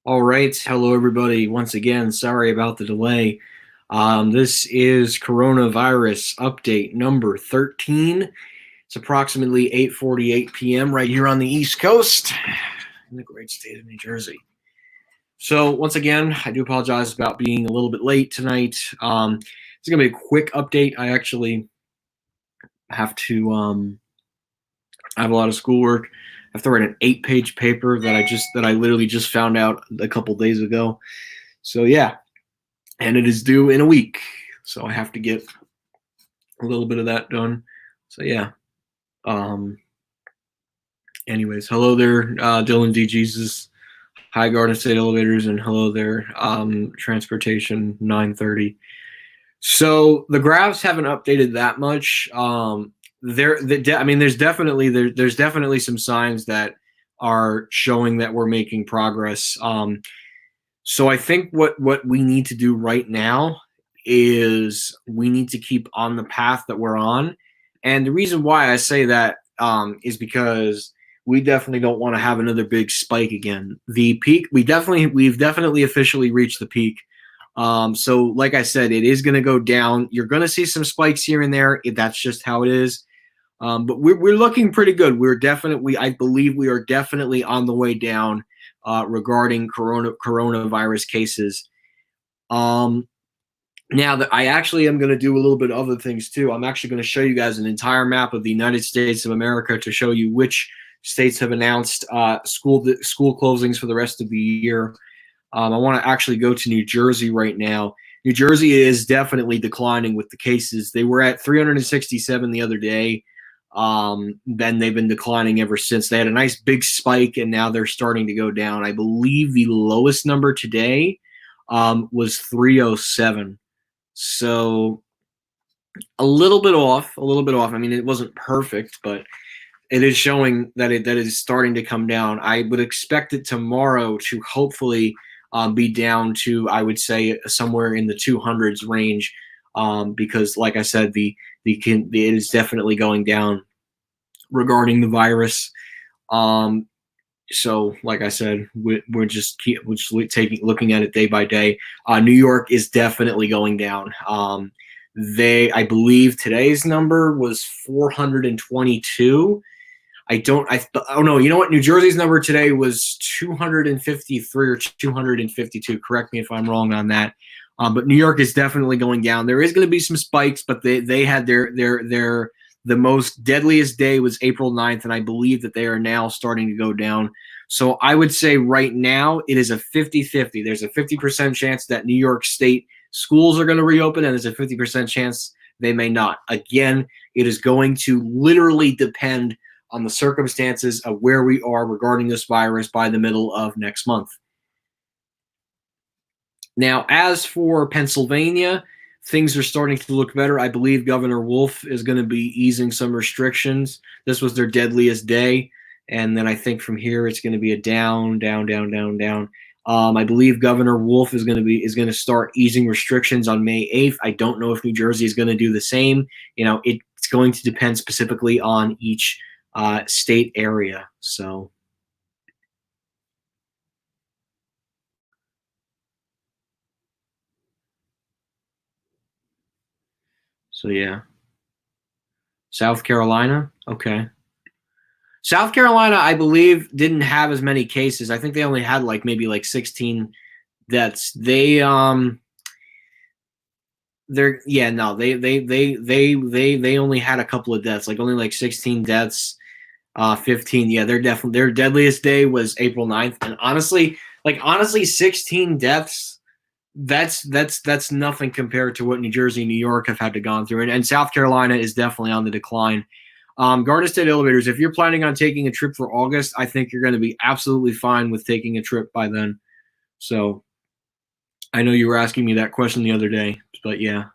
All right. Hello, everybody. Once again, sorry about the delay. This is coronavirus update number 13. It's approximately 8:48 p.m. right here on the East Coast in the great state of New Jersey. So, once again, I do apologize about being a little bit late tonight. It's going to be a quick update. I actually have to, I have a lot of schoolwork. I have to write an 8-page paper that I literally just found out a couple days ago. So, yeah, and it is due in a week. So I have to get a little bit of that done. So yeah. Um. Anyways, hello there, Dylan D. Jesus. Hi, Garden State Elevators, and hello there, Transportation 930. So the graphs haven't updated that much. I mean, there's definitely some signs that are showing that we're making progress. So I think what we need to do right now is we need to keep on the path that we're on. And the reason why I say that is because we definitely don't want to have another big spike again. The peak, we've definitely officially reached the peak. So like I said, it is going to go down. You're going to see some spikes here and there. That's just how it is. But we're looking pretty good. I believe we are definitely on the way down regarding coronavirus cases. Now that I actually am going to do a little bit of other things too. I'm actually going to show you guys an entire map of the United States of America to show you which states have announced school closings for the rest of the year. I want to actually go to New Jersey right now. New Jersey is definitely declining with the cases. They were at 367 the other day. Then they've been declining ever since. They had a nice big spike, and now they're starting to go down. I believe the lowest number today was 307. So a little bit off. I mean, it wasn't perfect, but it is showing that it is starting to come down. I would expect it tomorrow to hopefully be down to, I would say, somewhere in the 200s range, because, like I said, it is definitely going down regarding the virus. So, like I said, we're just looking at it day by day. New York is definitely going down. I believe today's number was 422. Oh no, you know what? New Jersey's number today was 253 or 252. Correct me if I'm wrong on that. But New York is definitely going down. There is going to be some spikes, but they had the most deadliest day was April 9th, and I believe that they are now starting to go down. So I would say right now it is a 50-50. There's a 50% chance that New York State schools are going to reopen, and there's a 50% chance they may not. Again, it is going to literally depend on the circumstances of where we are regarding this virus by the middle of next month. Now, as for Pennsylvania, things are starting to look better. I believe Governor Wolf is going to be easing some restrictions. This was their deadliest day. And then I think from here it's going to be a down, down, down, down, down. I believe Governor Wolf is going to start easing restrictions on May 8th. I don't know if New Jersey is going to do the same. You know, it's going to depend specifically on each state area. So yeah. South Carolina, okay. South Carolina, I believe, didn't have as many cases. I think they only had maybe 16 deaths. They only had a couple of deaths, only 16 deaths. 15. Yeah, their deadliest day was April 9th. And honestly, 16 deaths, that's nothing compared to what New Jersey and New York have had to gone through. And South Carolina is definitely on the decline. Garden State Elevators, if you're planning on taking a trip for August, I think you're going to be absolutely fine with taking a trip by then. So I know you were asking me that question the other day, but yeah.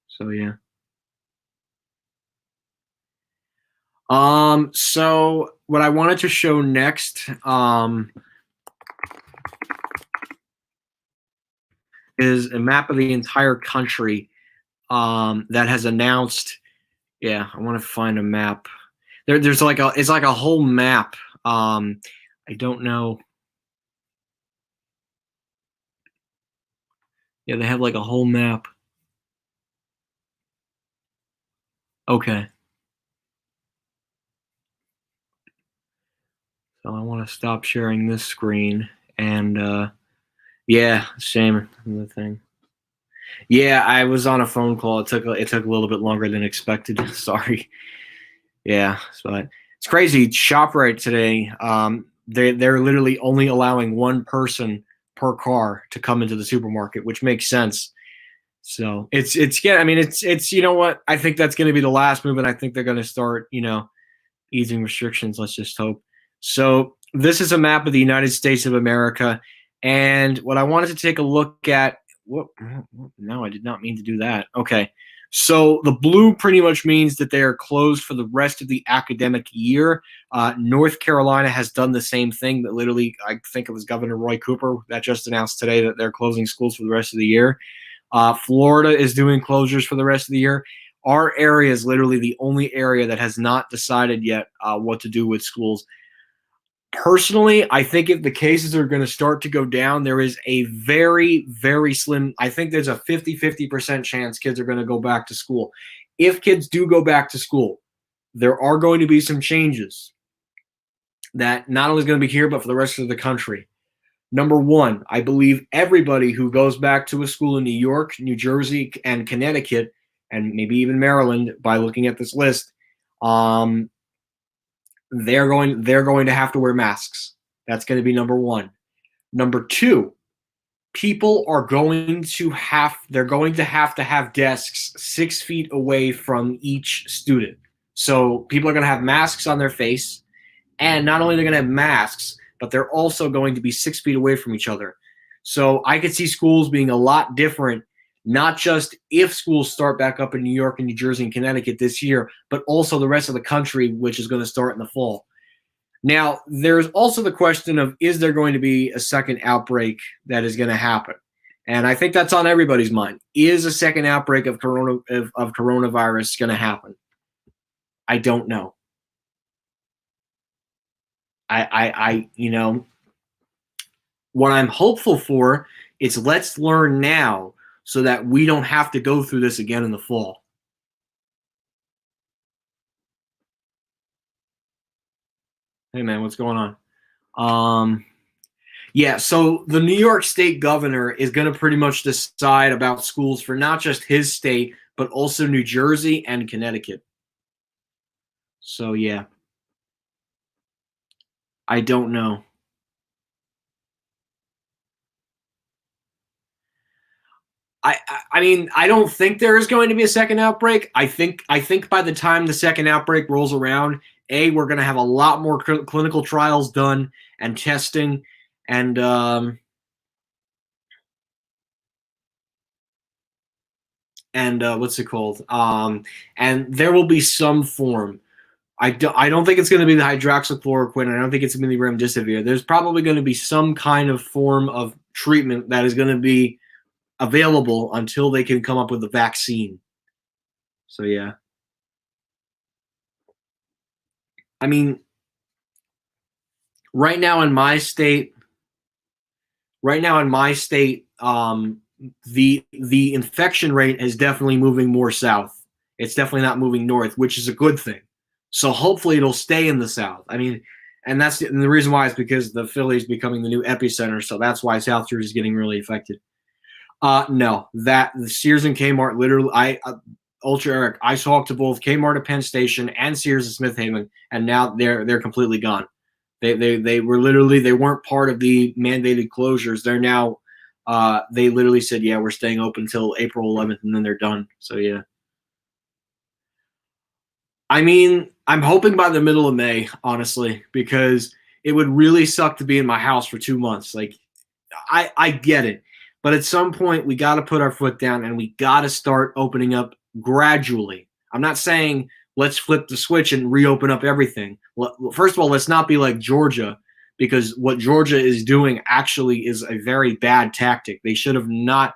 So yeah. So what I wanted to show next, is a map of the entire country, that has announced. Yeah, I want to find a map. It's like a whole map. I don't know. Yeah, they have like a whole map. Okay. So I want to stop sharing this screen and yeah, same the thing. Yeah, I was on a phone call. It took a little bit longer than expected. Sorry. Yeah, but it's crazy. ShopRite today, they're literally only allowing one person per car to come into the supermarket, which makes sense. So it's yeah. I mean, it's you know what? I think that's going to be the last move, and I think they're going to start easing restrictions. Let's just hope. So this is a map of the United States of America, and what I wanted to take a look at. What? No, I did not mean to do that. Okay. So the blue pretty much means that they are closed for the rest of the academic year. North Carolina has done the same thing. That literally, I think it was Governor Roy Cooper that just announced today that they're closing schools for the rest of the year. Florida is doing closures for the rest of the year. Our area is literally the only area that has not decided yet what to do with schools. Personally, I think if the cases are going to start to go down, there is a very, very slim, I think there's a 50% chance kids are going to go back to school. If kids do go back to school, there are going to be some changes that not only is going to be here, but for the rest of the country. Number one, I believe everybody who goes back to a school in New York, New Jersey, and Connecticut, and maybe even Maryland, by looking at this list, they're going to have to wear masks. That's going to be number one. Number two, people are going to have desks 6 feet away from each student. So people are going to have masks on their face, and not only they're going to have masks, but they're also going to be 6 feet away from each other. So I could see schools being a lot different, not just if schools start back up in New York and New Jersey and Connecticut this year, but also the rest of the country, which is going to start in the fall. Now, there's also the question of, is there going to be a second outbreak that is going to happen? And I think that's on everybody's mind. Is a second outbreak of coronavirus going to happen? I don't know. What I'm hopeful for is let's learn now so that we don't have to go through this again in the fall. Hey man, what's going on? Yeah, so the New York State governor is going to pretty much decide about schools for not just his state, but also New Jersey and Connecticut. So yeah, I don't know. I mean, I don't think there is going to be a second outbreak. I think by the time the second outbreak rolls around, we're going to have a lot more clinical trials done and testing, and what's it called? And there will be some form. I don't think it's going to be the hydroxychloroquine. I don't think it's going to be remdesivir. There's probably going to be some kind of form of treatment that is going to be available until they can come up with a vaccine. So yeah. I mean, right now in my state, right now in my state, the infection rate is definitely moving more south. It's definitely not moving north, which is a good thing. So hopefully it'll stay in the south. I mean, and the reason why is because the Philly is becoming the new epicenter. So that's why South Jersey is getting really affected. No, that the Sears and Kmart literally, Ultra Eric, I talked to both Kmart at Penn Station and Sears at Smith Haven, and now they're completely gone. They were literally, they weren't part of the mandated closures. They're now they literally said, yeah, we're staying open until April 11th, and then they're done. So yeah. I mean, I'm hoping by the middle of May, honestly, because it would really suck to be in my house for 2 months. Like, I get it, but at some point we got to put our foot down and we got to start opening up gradually. I'm not saying let's flip the switch and reopen up everything. Well, first of all, let's not be like Georgia, because what Georgia is doing actually is a very bad tactic. They should have not.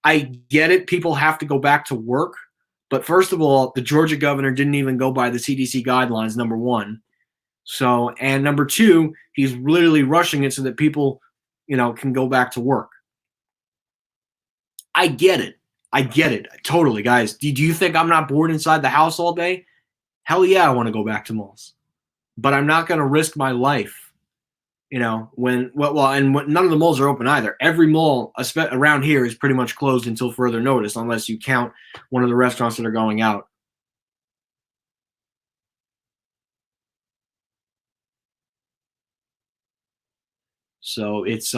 I get it. People have to go back to work. But first of all, the Georgia governor didn't even go by the CDC guidelines, number one. So, and number two, he's literally rushing it so that people, can go back to work. I get it. I get it. Totally, guys. Do you think I'm not bored inside the house all day? Hell yeah, I want to go back to malls. But I'm not going to risk my life, when none of the malls are open either. Every mall around here is pretty much closed until further notice, unless you count one of the restaurants that are going out. So it's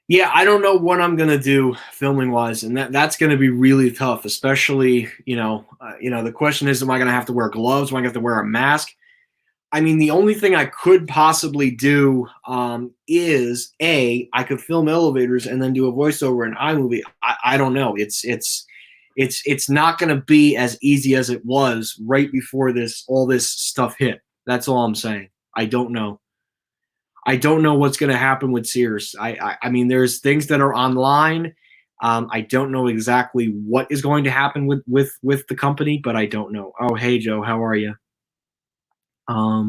yeah, I don't know what I'm gonna do filming wise, and that's gonna be really tough. Especially, the question is, am I gonna have to wear gloves? Am I gonna have to wear a mask? I mean, the only thing I could possibly do is I could film elevators and then do a voiceover in iMovie. I don't know. It's not going to be as easy as it was right before all this stuff hit. That's all I'm saying. I don't know. I don't know what's going to happen with Sears. I mean, there's things that are online. I don't know exactly what is going to happen with the company, but I don't know. Oh, hey Joe, how are you? PA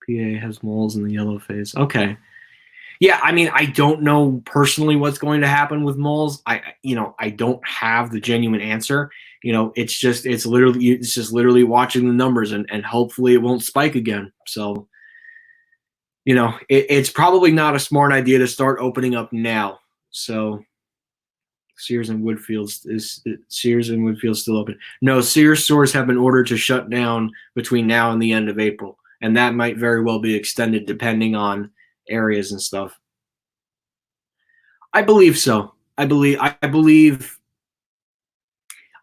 has moles in the yellow phase. Okay. Yeah, I mean, I don't know personally what's going to happen with moles. I don't have the genuine answer. It's just literally watching the numbers and hopefully it won't spike again. So, it's probably not a smart idea to start opening up now. So Sears and Woodfield still open? No, Sears stores have been ordered to shut down between now and the end of April, and that might very well be extended depending on areas and stuff. I believe so. I believe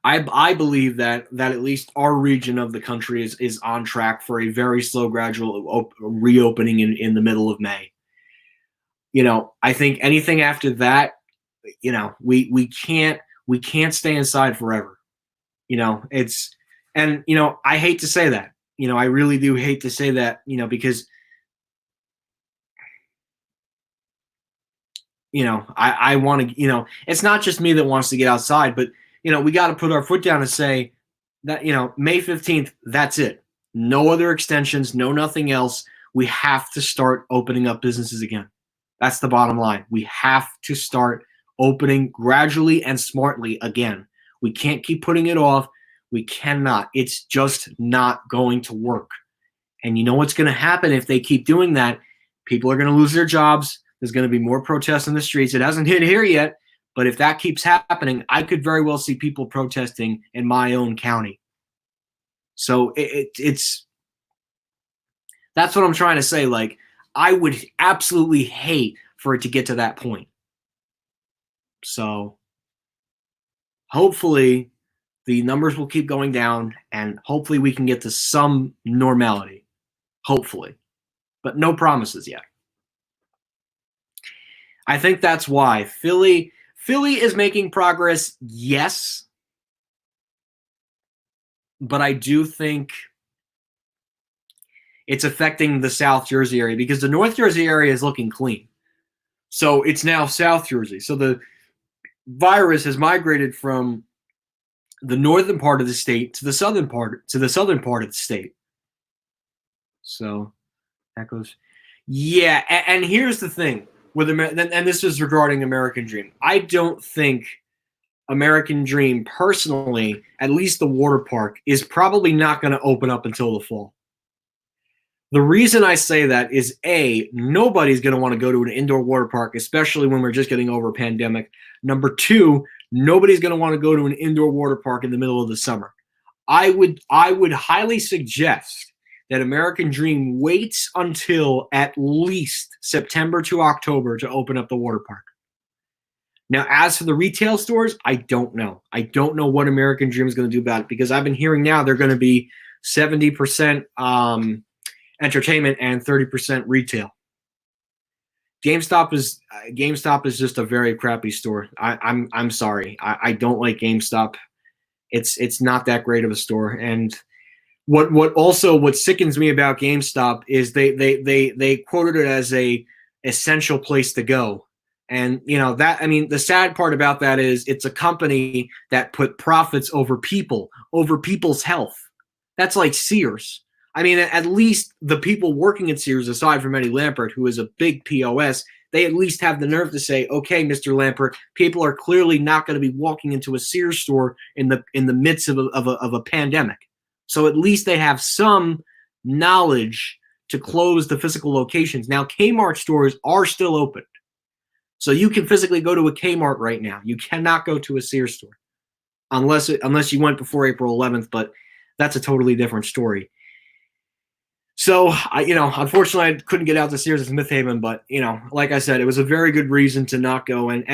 that at least our region of the country is on track for a very slow, gradual reopening in the middle of May. I think anything after that, we can't stay inside forever. I hate to say that. I really do hate to say that. Because I want to. It's not just me that wants to get outside, but we got to put our foot down and say that May 15th, that's it. No other extensions, no nothing else. We have to start opening up businesses again. That's the bottom line. We have to start opening gradually and smartly again. We can't keep putting it off. We cannot. It's just not going to work. And you know what's going to happen if they keep doing that? People are going to lose their jobs. There's going to be more protests in the streets. It hasn't hit here yet, but if that keeps happening, I could very well see people protesting in my own county. So it's that's what I'm trying to say. Like, I would absolutely hate for it to get to that point. So hopefully the numbers will keep going down and hopefully we can get to some normality. Hopefully. But no promises yet. I think that's why Philly is making progress, yes. But I do think it's affecting the South Jersey area because the North Jersey area is looking clean. So it's now South Jersey. So the virus has migrated from the northern part of the state to the southern part of the state. So that goes. Yeah, and here's the thing with and this is regarding American Dream. I don't think American Dream, personally, at least the water park, is probably not going to open up until the fall. The reason I say that is, A, nobody's going to want to go to an indoor water park, especially when we're just getting over a pandemic. Number two, nobody's going to want to go to an indoor water park in the middle of the summer. I would highly suggest that American Dream waits until at least September to October to open up the water park. Now, as for the retail stores, I don't know. I don't know what American Dream is going to do about it because I've been hearing now they're going to be 70% entertainment and 30% retail. GameStop is just a very crappy store. I'm sorry. I don't like GameStop. It's not that great of a store. And what sickens me about GameStop is they quoted it as a essential place to go. And the sad part about that is it's a company that put profits over people's health. That's like Sears. I mean, at least the people working at Sears, aside from Eddie Lampert, who is a big POS, they at least have the nerve to say, okay, Mr. Lampert, people are clearly not going to be walking into a Sears store in the midst of a pandemic. So at least they have some knowledge to close the physical locations. Now, Kmart stores are still open. So you can physically go to a Kmart right now. You cannot go to a Sears store unless you went before April 11th, but that's a totally different story. So, unfortunately, I couldn't get out to Sears at Smith Haven, but, like I said, it was a very good reason to not go. And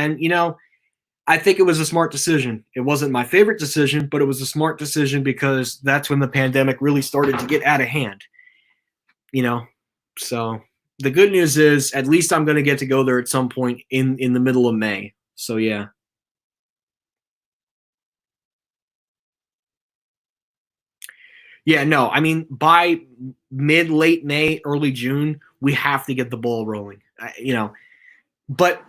I think it was a smart decision. It wasn't my favorite decision, but it was a smart decision because that's when the pandemic really started to get out of hand. So the good news is at least I'm going to get to go there at some point in the middle of May. So, yeah. Yeah, no, I mean, by late May, early June, we have to get the ball rolling. But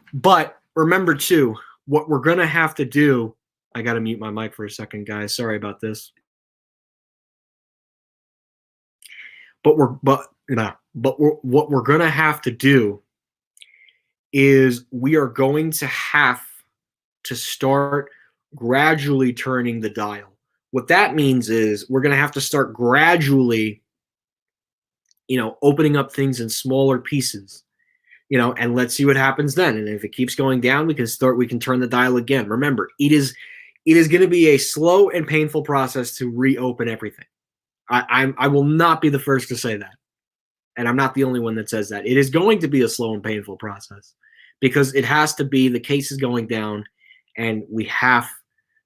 remember too, what we're gonna have to do. I got to mute my mic for a second, guys. Sorry about this. But what we're gonna have to do is we are going to have to start gradually turning the dial. What that means is we're going to have to start gradually, opening up things in smaller pieces, and let's see what happens then. And if it keeps going down, we can turn the dial again. Remember, it is going to be a slow and painful process to reopen everything. I will not be the first to say that. And I'm not the only one that says that. It is going to be a slow and painful process because it has to be, the case is going down, and we have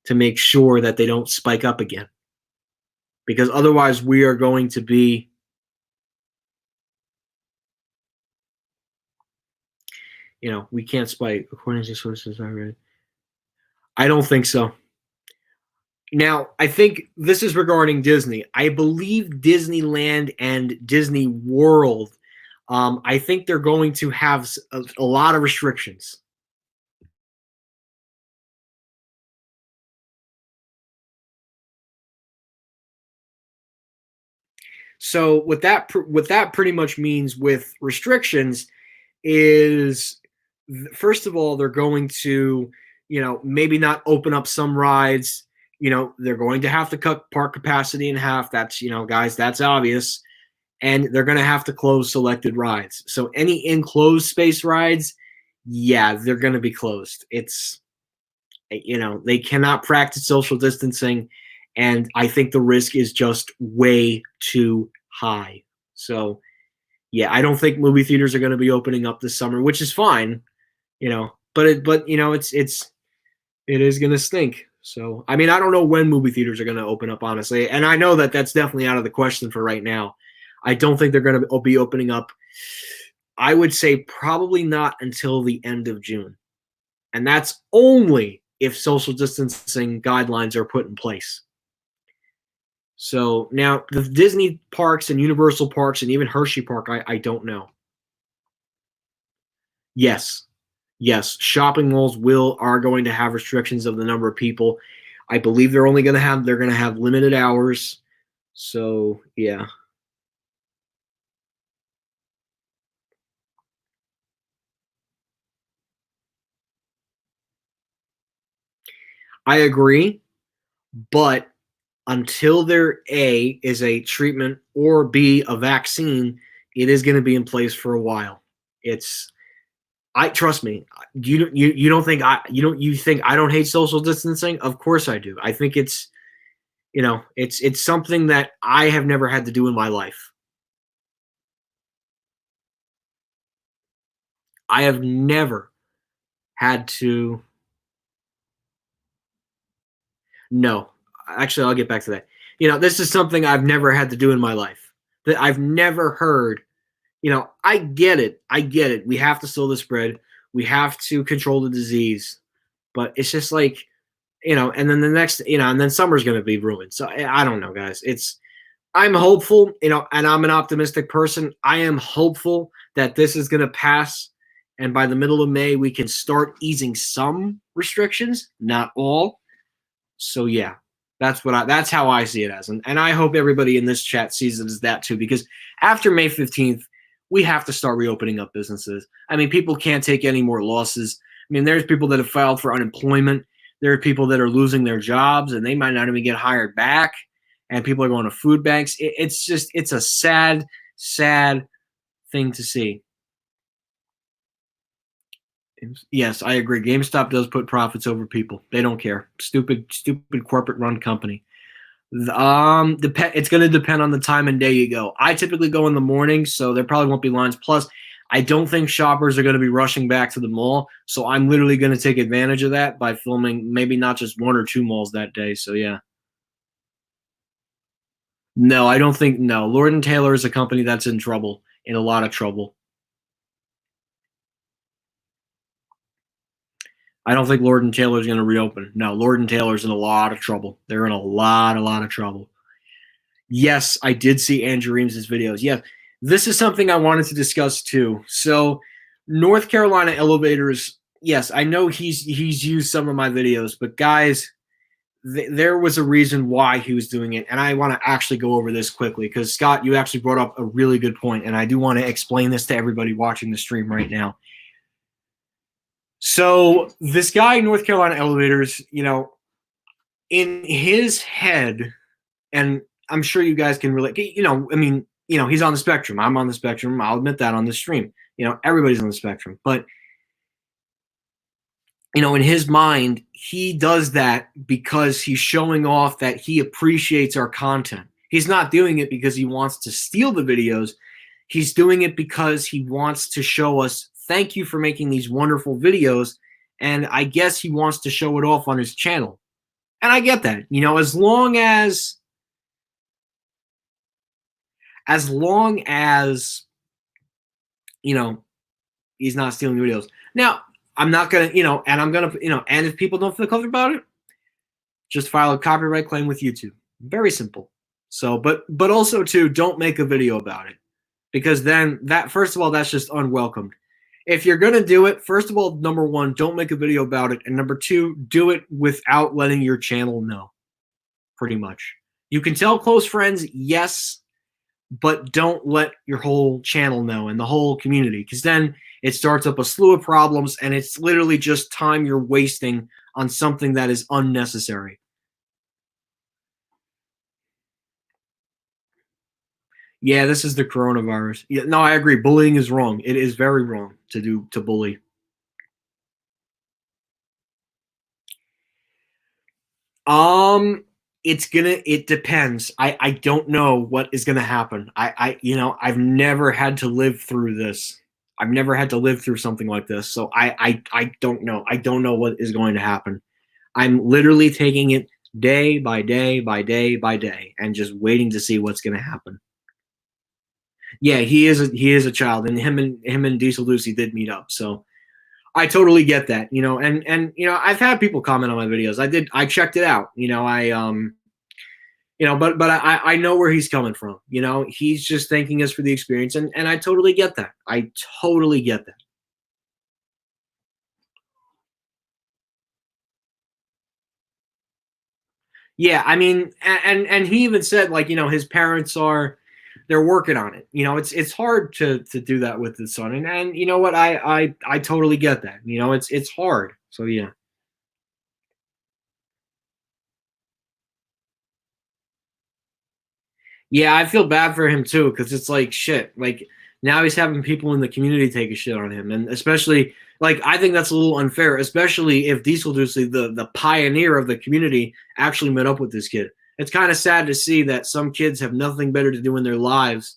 to make sure that they don't spike up again. Because otherwise we are going to be, we can't spike according to sources I read. I don't think so. Now, I think this is regarding Disney. I believe Disneyland and Disney World, I think they're going to have a lot of restrictions. So what that pretty much means with restrictions is, first of all, they're going to, maybe not open up some rides. They're going to have to cut park capacity in half. That's, guys, that's obvious. And they're going to have to close selected rides. So any enclosed space rides, yeah, they're going to be closed. It's, they cannot practice social distancing. And I think the risk is just way too high. So, yeah, I don't think movie theaters are going to be opening up this summer, which is fine, but it is going to stink. So, I mean, I don't know when movie theaters are going to open up, honestly. And I know that that's definitely out of the question for right now. I don't think they're going to be opening up. I would say probably not until the end of June. And that's only if social distancing guidelines are put in place. So now the Disney parks and Universal parks and even Hershey Park, I don't know. Yes. Shopping malls are going to have restrictions of the number of people. I believe they're going to have limited hours. So yeah. I agree, but until there A is a treatment or B a vaccine, it is going to be in place for a while. Trust me. You don't think you think I don't hate social distancing? Of course I do. I think it's it's something that I have never had to do in my life. I have never had to. No, actually, I'll get back to that. This is something I've never had to do in my life. That I've never heard. I get it. We have to slow the spread. We have to control the disease. But it's just like, and then the next, and then summer's going to be ruined. So I don't know, guys. I'm hopeful, and I'm an optimistic person. I am hopeful that this is going to pass. And by the middle of May, we can start easing some restrictions, not all. So yeah, that's how I see it as. And I hope everybody in this chat sees it as that too, because after May 15th, we have to start reopening up businesses. I mean, people can't take any more losses. I mean, there's people that have filed for unemployment. There are people that are losing their jobs and they might not even get hired back. And people are going to food banks. It's a sad, sad thing to see. Yes, I agree. GameStop does put profits over people. They don't care. Stupid corporate run company. It's going to depend on the time and day you go. I typically go in the morning, so there probably won't be lines. Plus, I don't think shoppers are going to be rushing back to the mall, so I'm literally going to take advantage of that by filming maybe not just one or two malls that day. So yeah. No, I don't think no. Lord and Taylor is a company that's in trouble, in a lot of trouble. I don't think Lord and Taylor is going to reopen. No, Lord and Taylor's in a lot of trouble. They're in a lot of trouble. Yes, I did see Andrew Reams' videos. Yes, this is something I wanted to discuss too. So, North Carolina elevators. Yes, I know he's used some of my videos, but guys, there was a reason why he was doing it, and I want to actually go over this quickly because Scott, you actually brought up a really good point, and I do want to explain this to everybody watching the stream right now. So this guy in North Carolina elevators, in his head, and I'm sure you guys can relate. I mean, he's on the spectrum. I'm on the spectrum. I'll admit that on the stream. Everybody's on the spectrum, but in his mind, he does that because he's showing off that he appreciates our content. He's not doing it because he wants to steal the videos. He's doing it because he wants to show us, thank you for making these wonderful videos. And I guess he wants to show it off on his channel. And I get that, as long as he's not stealing videos. Now, I'm not going to, and I'm going to, and if people don't feel comfortable about it, just file a copyright claim with YouTube. Very simple. So, but also too, don't make a video about it, because then first of all, that's just unwelcomed. If you're going to do it, first of all, number one, don't make a video about it. And number two, do it without letting your channel know, pretty much. You can tell close friends, yes, but don't let your whole channel know and the whole community, because then it starts up a slew of problems, and it's literally just time you're wasting on something that is unnecessary. Yeah, this is the coronavirus. Yeah, no, I agree. Bullying is wrong. It is very wrong to bully. It depends. I don't know what is gonna happen. I've never had to live through this. I've never had to live through something like this. So I don't know. I don't know what is going to happen. I'm literally taking it day by day by day by day and just waiting to see what's gonna happen. Yeah, he is a child, and him and Diesel Lucy did meet up. So I totally get that, and I've had people comment on my videos. I checked it out, but I know where he's coming from. He's just thanking us for the experience, and I totally get that. I totally get that. Yeah, I mean, and he even said, like, his parents they're working on it. It's hard to do that with his son, and you know what, I totally get that. It's hard. So yeah. Yeah, I feel bad for him too, because it's like shit. Like, now he's having people in the community take a shit on him, and especially, like, I think that's a little unfair, especially if Diesel Ducey, the pioneer of the community, actually met up with this kid. It's kind of sad to see that some kids have nothing better to do in their lives,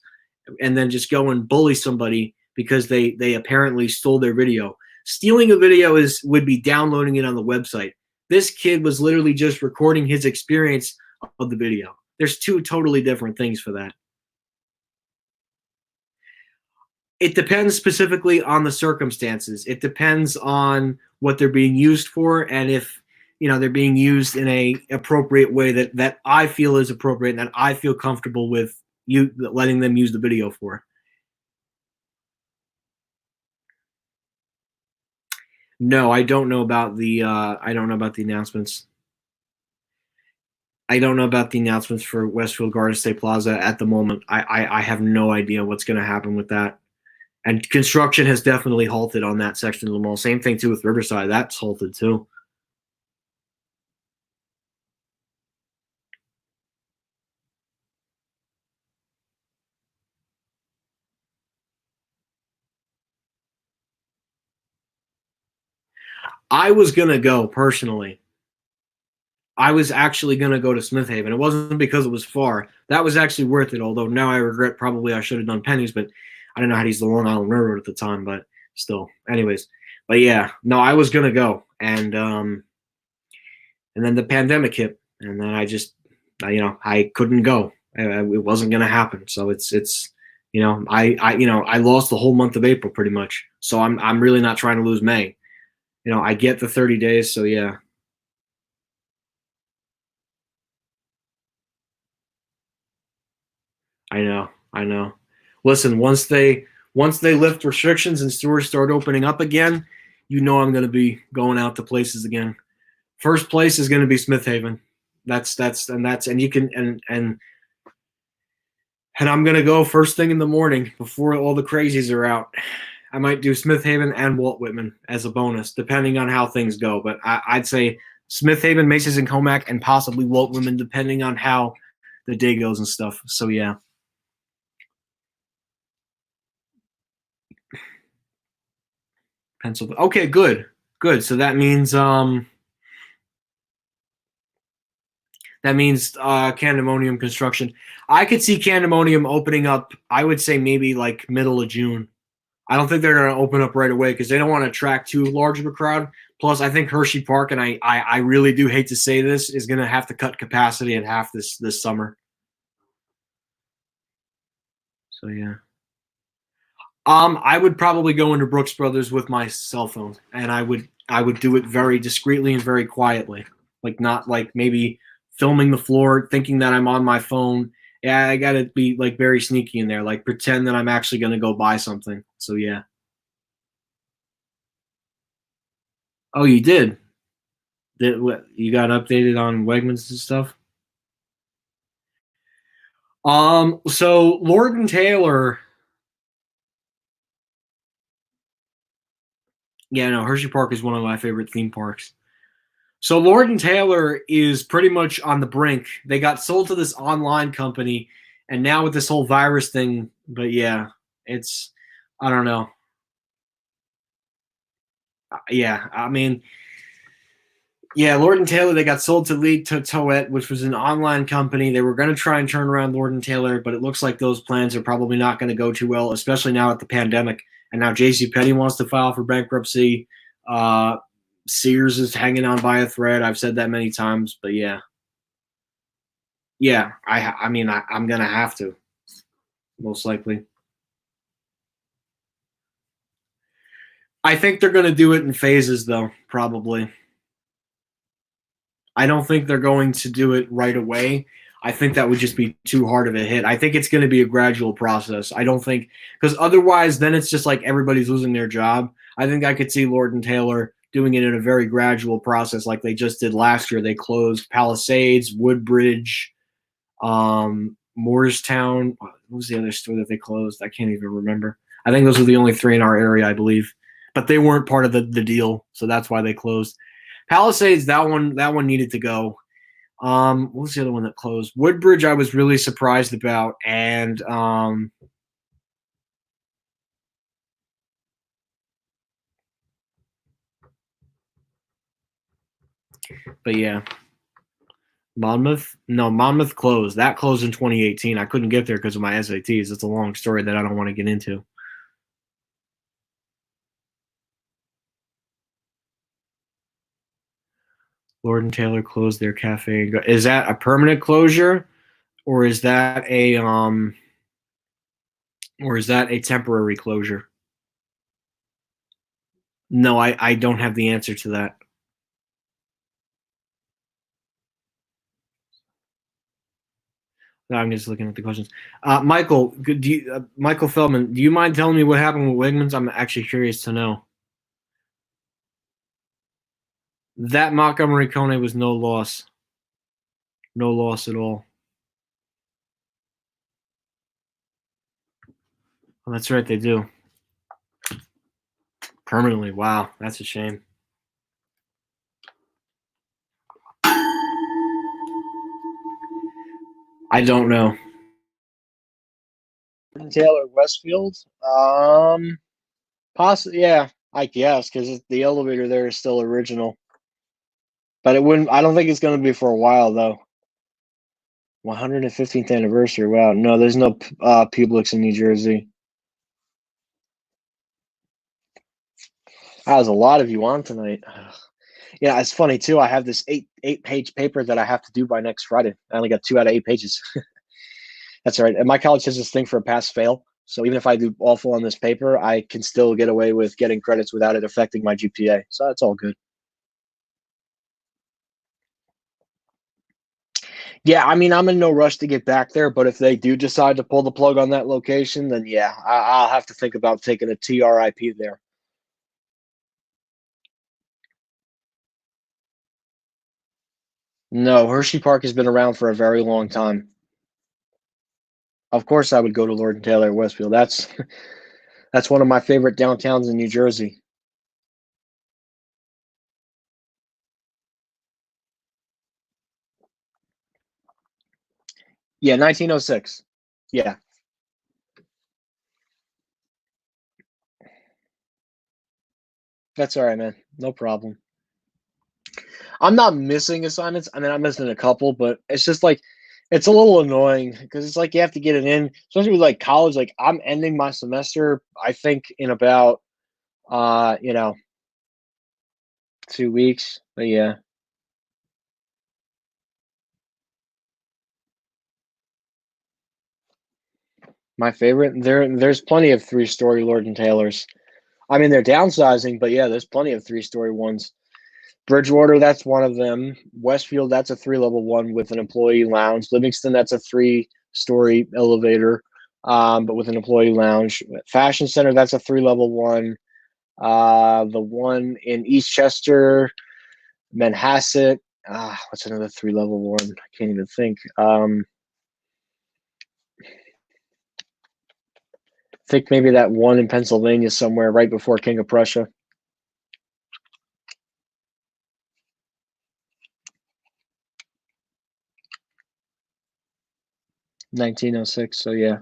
and then just go and bully somebody because they apparently stole their video. Stealing a video would be downloading it on the website. This kid was literally just recording his experience of the video. There's two totally different things for that. It depends specifically on the circumstances. It depends on what they're being used for, and if they're being used in a appropriate way that I feel is appropriate and that I feel comfortable with you letting them use the video for. No, I don't know about the announcements. I don't know about the announcements for Westfield Garden State Plaza at the moment. I have no idea what's going to happen with that. And construction has definitely halted on that section of the mall. Same thing too with Riverside. That's halted too. I was gonna go personally. I was actually gonna go to Smith Haven. It wasn't because it was far. That was actually worth it. Although now I regret probably I should have done Pennies, but I didn't know how to use the Long Island Railroad at the time. But still, anyways. But yeah, no, I was gonna go, and then the pandemic hit, and then I couldn't go. It wasn't gonna happen. So I lost the whole month of April pretty much. So I'm really not trying to lose May. I get the 30 days. So yeah. I know, I know. Listen, once they lift restrictions and stores start opening up again, I'm going to be going out to places again. First place is going to be Smith Haven. And you can and I'm going to go first thing in the morning before all the crazies are out. I might do Smith Haven and Walt Whitman as a bonus, depending on how things go. But I'd say Smith Haven, Macy's and Comac, and possibly Walt Whitman, depending on how the day goes and stuff. So yeah. Pennsylvania. Okay, good, good. So that means Candemonium construction. I could see Candemonium opening up. I would say maybe like middle of June. I don't think they're going to open up right away because they don't want to attract too large of a crowd. Plus, I think Hershey Park, and I really do hate to say this, is going to have to cut capacity in half this summer. So yeah. I would probably go into Brooks Brothers with my cell phone, and I would do it very discreetly and very quietly, like not like maybe filming the floor, thinking that I'm on my phone. Yeah, I gotta be like very sneaky in there, like pretend that I'm actually gonna go buy something. So yeah. Oh, you did? Did what? You got updated on Wegmans and stuff? So Lord and Taylor, yeah, no, Hershey Park is one of my favorite theme parks. So Lord and Taylor is pretty much on the brink. They got sold to this online company, and now with this whole virus thing, but yeah, it's I don't know. Yeah, I mean, yeah, Lord and Taylor they got sold to League Toet, which was an online company. They were going to try and turn around Lord and Taylor, but it looks like those plans are probably not going to go too well, especially now at the pandemic. And now J.C. Penney wants to file for bankruptcy. Uh, Sears is hanging on by a thread. I've said that many times, but yeah. Yeah, I mean I'm gonna have to most likely. I think they're gonna do it in phases though, probably. I don't think they're going to do it right away. I think that would just be too hard of a hit. I think it's going to be a gradual process. I don't think because otherwise, then it's just like everybody's losing their job. I think I could see Lord and Taylor doing it in a very gradual process, like they just did last year. They closed Palisades, Woodbridge, Moorestown. What was the other store that they closed? I can't even remember. I think those were the only three in our area, I believe. But they weren't part of the deal, so that's why they closed. Palisades, that one needed to go. What was the other one that closed? Woodbridge, I was really surprised about, and but yeah, Monmouth. No, Monmouth closed. That closed in 2018. I couldn't get there because of my SATs. It's a long story that I don't want to get into. Lord and Taylor closed their cafe. Is that a permanent closure, or is that a temporary closure? No, I don't have the answer to that. No, I'm just looking at the questions. Michael Feldman, do you mind telling me what happened with Wegmans? I'm actually curious to know. That Montgomery Kone was no loss. No loss at all. Well, that's right, they do. Permanently. Wow, that's a shame. I don't know. Taylor Westfield. Possibly, yeah, I guess because the elevator there is still original, but it wouldn't. I don't think it's going to be for a while though. 115th anniversary. Wow, no, there's no Publix in New Jersey. That was a lot of you on tonight. Yeah, it's funny too. I have this eight-page paper that I have to do by next Friday. I only got 2 out of 8 pages. That's all right. And my college has this thing for a pass fail. So even if I do awful on this paper, I can still get away with getting credits without it affecting my GPA. So that's all good. Yeah, I mean, I'm in no rush to get back there, but if they do decide to pull the plug on that location, then yeah, I'll have to think about taking a TRIP there. No, Hershey Park has been around for a very long time. Of course, I would go to Lord and Taylor Westfield. That's one of my favorite downtowns in New Jersey. Yeah, 1906. Yeah, that's all right, man. No problem. I'm not missing assignments. I mean, I'm missing a couple, but it's just like it's a little annoying because it's like you have to get it in, especially with like college. Like I'm ending my semester, I think in about 2 weeks. But yeah, my favorite. There's plenty of 3-story Lord and Taylors. I mean, they're downsizing, but yeah, there's plenty of 3-story ones. Bridgewater, that's one of them. Westfield, that's a 3-level one with an employee lounge. Livingston, that's a 3-story elevator, but with an employee lounge. Fashion Center, that's a 3-level one. The one in Eastchester, Manhasset, what's another 3-level one? I can't even think. Think maybe that one in Pennsylvania somewhere right before King of Prussia. 1906. So yeah.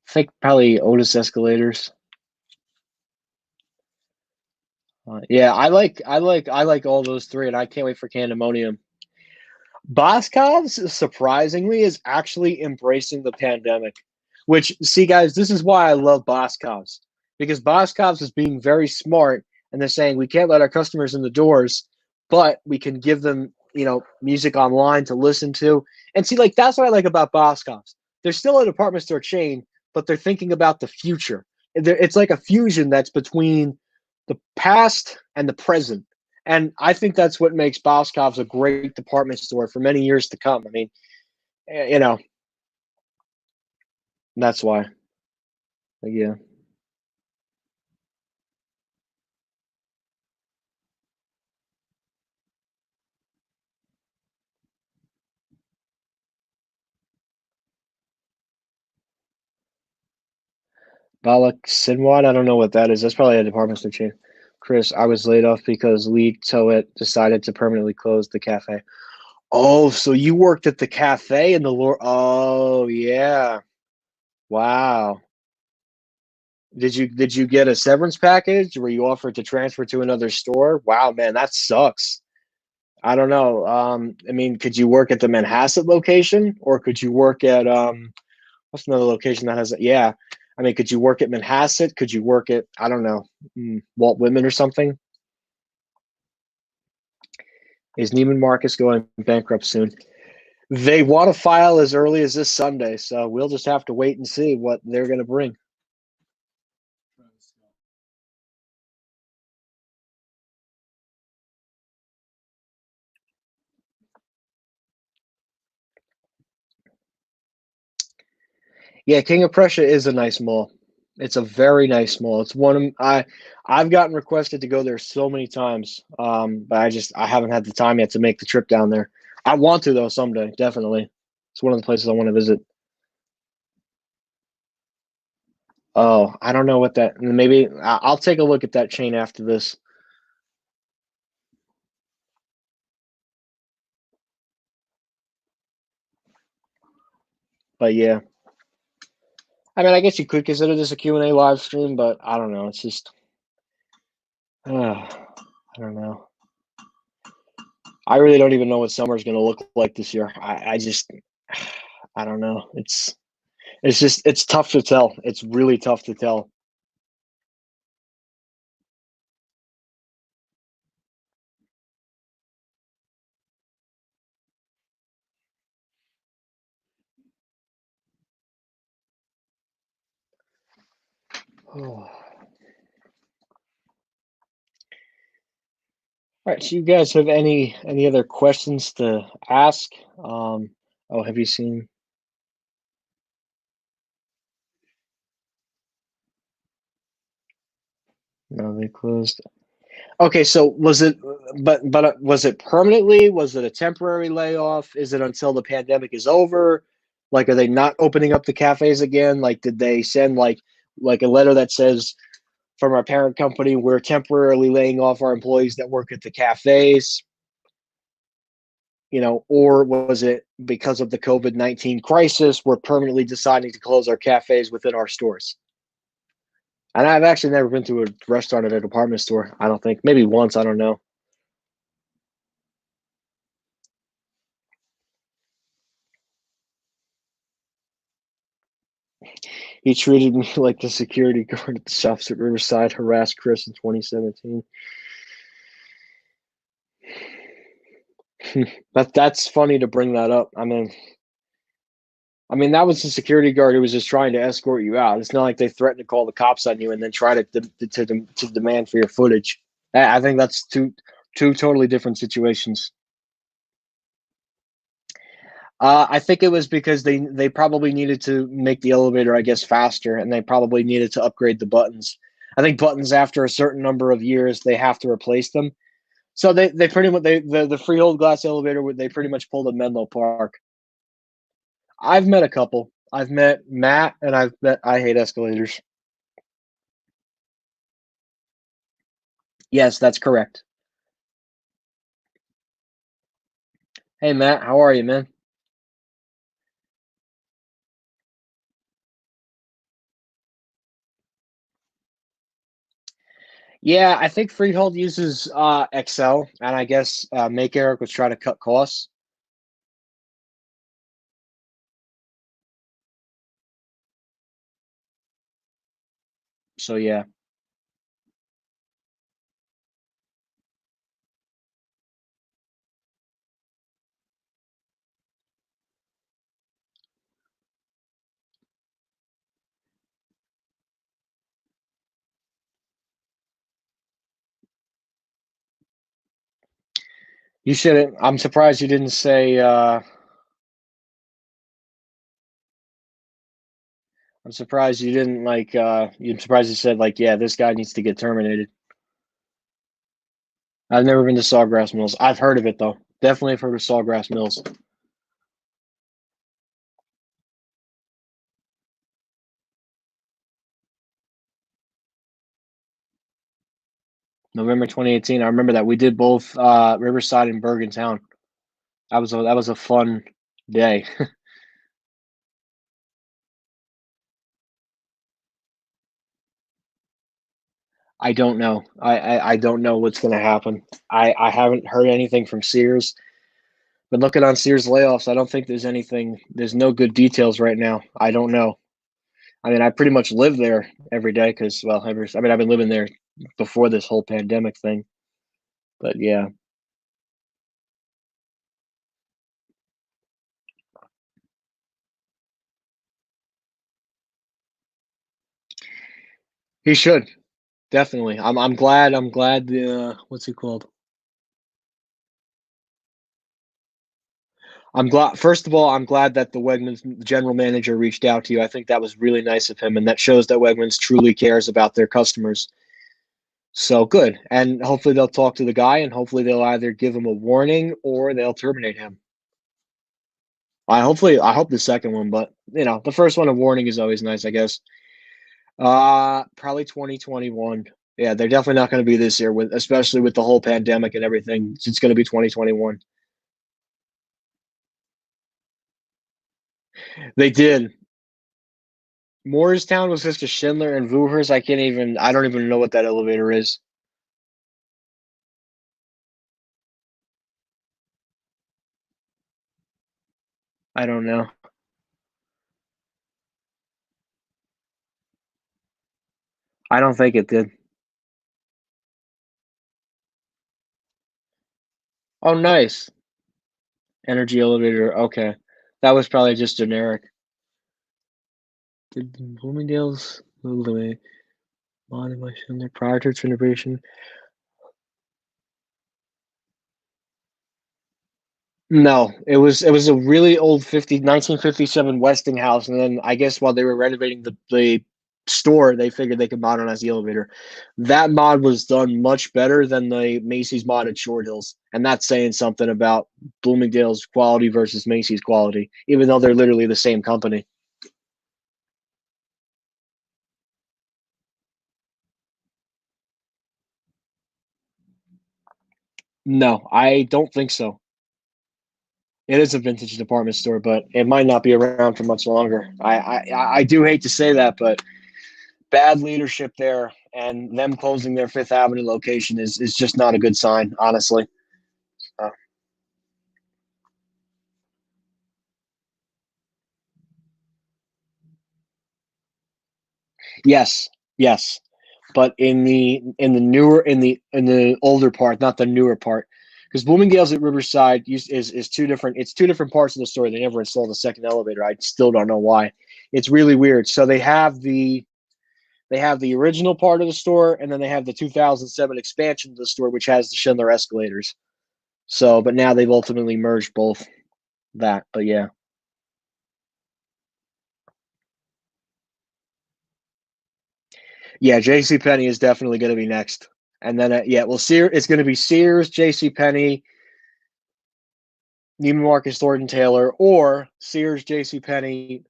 I think probably Otis Escalators. Yeah, I like all those three, and I can't wait for Candemonium. Boscov's surprisingly is actually embracing the pandemic. Which, see, guys, this is why I love Boscov's because Boscov's is being very smart, and they're saying we can't let our customers in the doors, but we can give them, music online to listen to. And see, like that's what I like about Boscov's. They're still a department store chain, but they're thinking about the future. It's like a fusion that's between the past and the present. And I think that's what makes Boscov's a great department store for many years to come. I mean, eh, you know, that's why. Yeah. Balak Sinwad, I don't know what that is. That's probably a department store chain. Chris, I was laid off because Lee Toet decided to permanently close the cafe. Oh, so you worked at the cafe in the lore? Oh, yeah. Wow. Did you get a severance package? Were you offered to transfer to another store? Wow, man, that sucks. I don't know. I mean, could you work at the Manhasset location, or could you work at what's another location that has it? Yeah, I mean, could you work at Manhasset? Could you work at I don't know, Walt Whitman or something? Is Neiman Marcus going bankrupt soon? They want to file as early as this Sunday, so we'll just have to wait and see what they're going to bring. Yeah, King of Prussia is a nice mall. It's a very nice mall. It's one of I've gotten requested to go there so many times, but I haven't had the time yet to make the trip down there. I want to though someday, definitely. It's one of the places I want to visit. Oh, I don't know what that. Maybe I'll take a look at that chain after this. But yeah, I mean, I guess you could consider this a Q&A live stream, but I don't know. It's just, I don't know. I really don't even know what summer's going to look like this year. I just, I don't know. It's just, it's tough to tell. It's really tough to tell. Oh. All right. So you guys have any other questions to ask? Oh, have you seen? No, they closed. Okay, so was it, but was it permanently? Was it a temporary layoff? Is it until the pandemic is over? Like, are they not opening up the cafes again? Like, did they send like a letter that says from our parent company, we're temporarily laying off our employees that work at the cafes? You know, or was it because of the COVID-19 crisis, we're permanently deciding to close our cafes within our stores? And I've actually never been to a restaurant at a department store. I don't think. Maybe once. I don't know. He treated me like the security guard at the shops at Riverside harassed Chris in 2017. That's funny to bring that up. I mean that was the security guard who was just trying to escort you out. It's not like they threatened to call the cops on you and then try to demand for your footage. I think that's two totally different situations. I think it was because they probably needed to make the elevator, I guess, faster, and they probably needed to upgrade the buttons. I think buttons after a certain number of years they have to replace them. So they pretty much the freehold glass elevator they pretty much pulled a Menlo Park. I've met a couple. I've met Matt and I've met I hate escalators. Yes, that's correct. Hey Matt, how are you, man? Yeah, I think Freehold uses Excel, and I guess Make Eric was trying to cut costs. So yeah. You shouldn't. I'm surprised you didn't say. I'm surprised you didn't like. I'm surprised you said like, yeah, this guy needs to get terminated. I've never been to Sawgrass Mills. I've heard of it though. Definitely have heard of Sawgrass Mills. November 2018. I remember that we did both Riverside and Bergen Town. That was a fun day. I don't know. I don't know what's going to happen. I haven't heard anything from Sears. Been looking on Sears layoffs. I don't think there's anything. There's no good details right now. I don't know. I mean, I pretty much live there every day because, well, I mean, I've been living there before this whole pandemic thing. But yeah, he should definitely. I'm glad. I'm glad. The what's it called? I'm glad. First of all, I'm glad that the Wegmans general manager reached out to you. I think that was really nice of him, and that shows that Wegmans truly cares about their customers. So good, and hopefully they'll talk to the guy, and hopefully they'll either give him a warning or they'll terminate him. I hope the second one, but the first one, a warning is always nice, I guess. Probably 2021. Yeah, they're definitely not going to be this year with, especially with the whole pandemic and everything. It's going to be 2021. They did. Morristown was just a Schindler and Wuhers. I don't even know what that elevator is. I don't know. I don't think it did. Oh, nice. Energy elevator. Okay. That was probably just generic. Did Bloomingdale's move away? Modernization there prior to its renovation? No, it was a really old 1957 Westinghouse, and then I guess while they were renovating the store, they figured they could modernize the elevator. That mod was done much better than the Macy's mod at Short Hills, and that's saying something about Bloomingdale's quality versus Macy's quality, even though they're literally the same company. No, I don't think so. It is a vintage department store, but it might not be around for much longer. I do hate to say that, but bad leadership there and them closing their Fifth Avenue location is just not a good sign, honestly. Uh, yes, yes, but in the older part, not the newer part, because Bloomingdale's at Riverside is two different. It's two different parts of the store. They never installed a second elevator. I still don't know why. It's really weird. So they have the original part of the store, and then they have the 2007 expansion of the store, which has the Schindler escalators. So, but now they've ultimately merged both that. But yeah, yeah, J.C. Penney is definitely going to be next, and then yeah, well, it's going to be Sears, J.C. Penney, Neiman Marcus, Lord and Taylor, or Sears, J.C. Penney,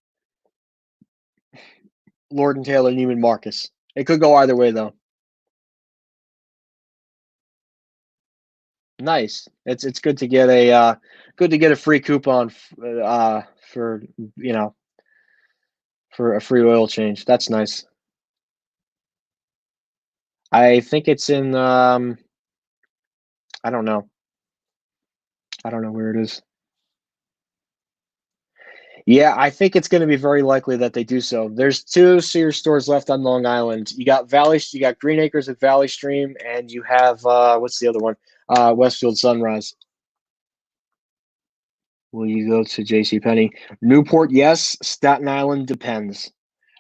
Lord and Taylor, Neiman Marcus. It could go either way though. Nice. It's good to get a free coupon for you know for a free oil change. That's nice. I think it's in I don't know. I don't know where it is. Yeah, I think it's going to be very likely that they do so. There's two Sears stores left on Long Island. You got Green Acres at Valley Stream, and you have what's the other one? Westfield Sunrise. Will you go to J.C. Penney? Newport, yes. Staten Island depends.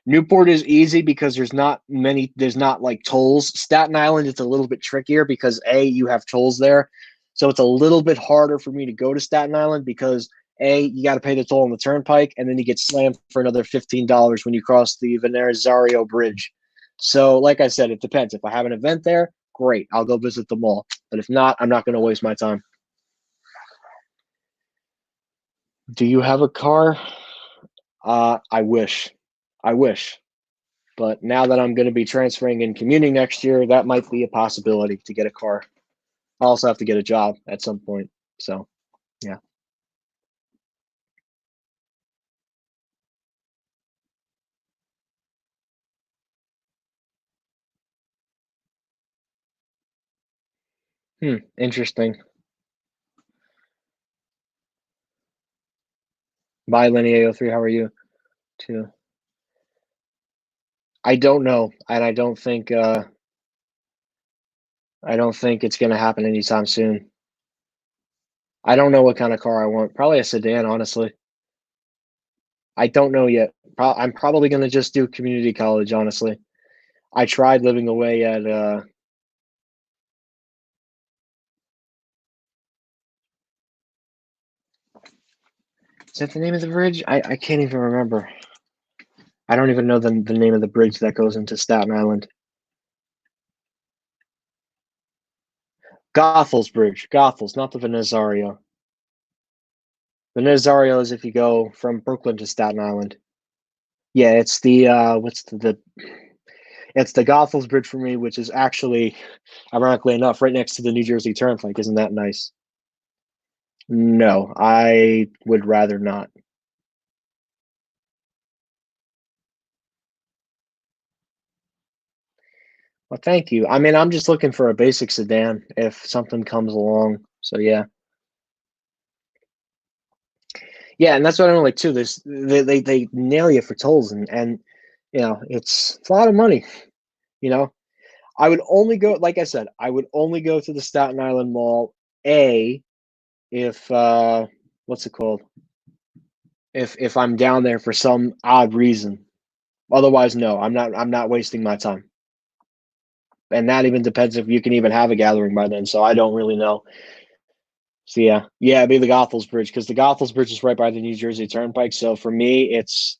Newport is easy because there's not like tolls. Staten Island it's a little bit trickier because you have tolls there. So it's a little bit harder for me to go to Staten Island because you got to pay the toll on the turnpike and then you get slammed for another $15 when you cross the Venezario Bridge. So like I said, it depends. If I have an event there, great. I'll go visit the mall. But if not, I'm not going to waste my time. Do you have a car? I wish. I wish. But now that I'm going to be transferring and commuting next year, that might be a possibility to get a car. I also have to get a job at some point. So, yeah. Interesting. Bye, Lenny A03. How are you? Too. I don't know, and I don't think it's going to happen anytime soon. I don't know what kind of car I want. Probably a sedan, honestly. I don't know yet. I'm probably going to just do community college, honestly. I tried living away at is that the name of the bridge? I can't even remember. I don't even know the name of the bridge that goes into Staten Island. Goethals Bridge. Goethals, not the Venezario. Venezario is if you go from Brooklyn to Staten Island. Yeah, it's the what's the It's the Goethals Bridge for me, which is actually, ironically enough, right next to the New Jersey Turnpike. Isn't that nice? No, I would rather not. Well, thank you. I mean, I'm just looking for a basic sedan if something comes along. So yeah. Yeah, and that's what I don't like too. They nail you for tolls and it's a lot of money. You know, I would only go, like I said, I would only go to the Staten Island Mall. If what's it called? If I'm down there for some odd reason. Otherwise, no, I'm not wasting my time. And that even depends if you can even have a gathering by then. So I don't really know. So yeah, it'd be the Goethals Bridge because the Goethals Bridge is right by the New Jersey Turnpike. So for me, it's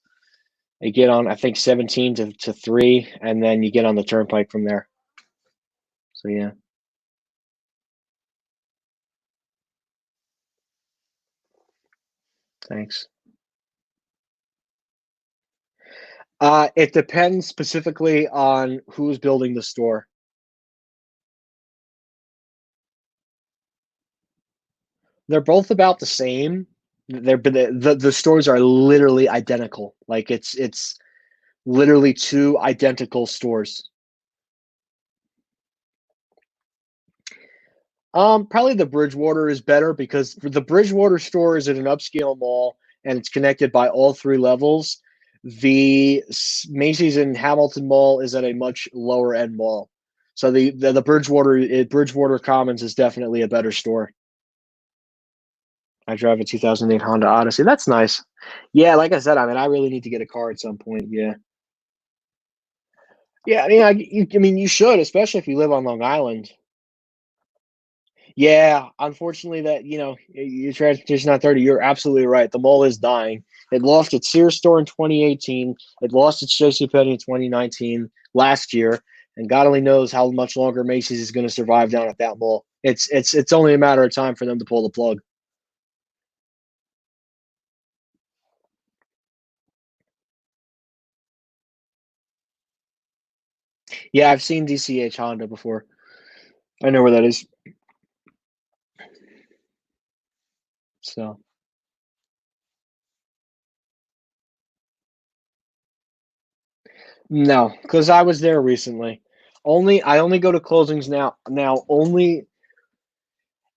you get on I think 17 to 3, and then you get on the Turnpike from there. So yeah, thanks. It depends specifically on who's building the store. They're both about the same. The stores are literally identical. Like it's literally two identical stores. Probably the Bridgewater is better because the Bridgewater store is at an upscale mall and it's connected by all three levels. The Macy's in Hamilton Mall is at a much lower end mall. So the Bridgewater Commons is definitely a better store. I drive a 2008 Honda Odyssey. That's nice. Yeah, like I said, I mean, I really need to get a car at some point. Yeah. Yeah, I mean, I mean, you should, especially if you live on Long Island. Yeah, unfortunately, that your transportation not 30. You're absolutely right. The mall is dying. It lost its Sears store in 2018. It lost its JCPenney in 2019 last year, and God only knows how much longer Macy's is going to survive down at that mall. It's only a matter of time for them to pull the plug. Yeah, I've seen DCH Honda before. I know where that is. So no, because I was there recently. I only go to closings now. Now only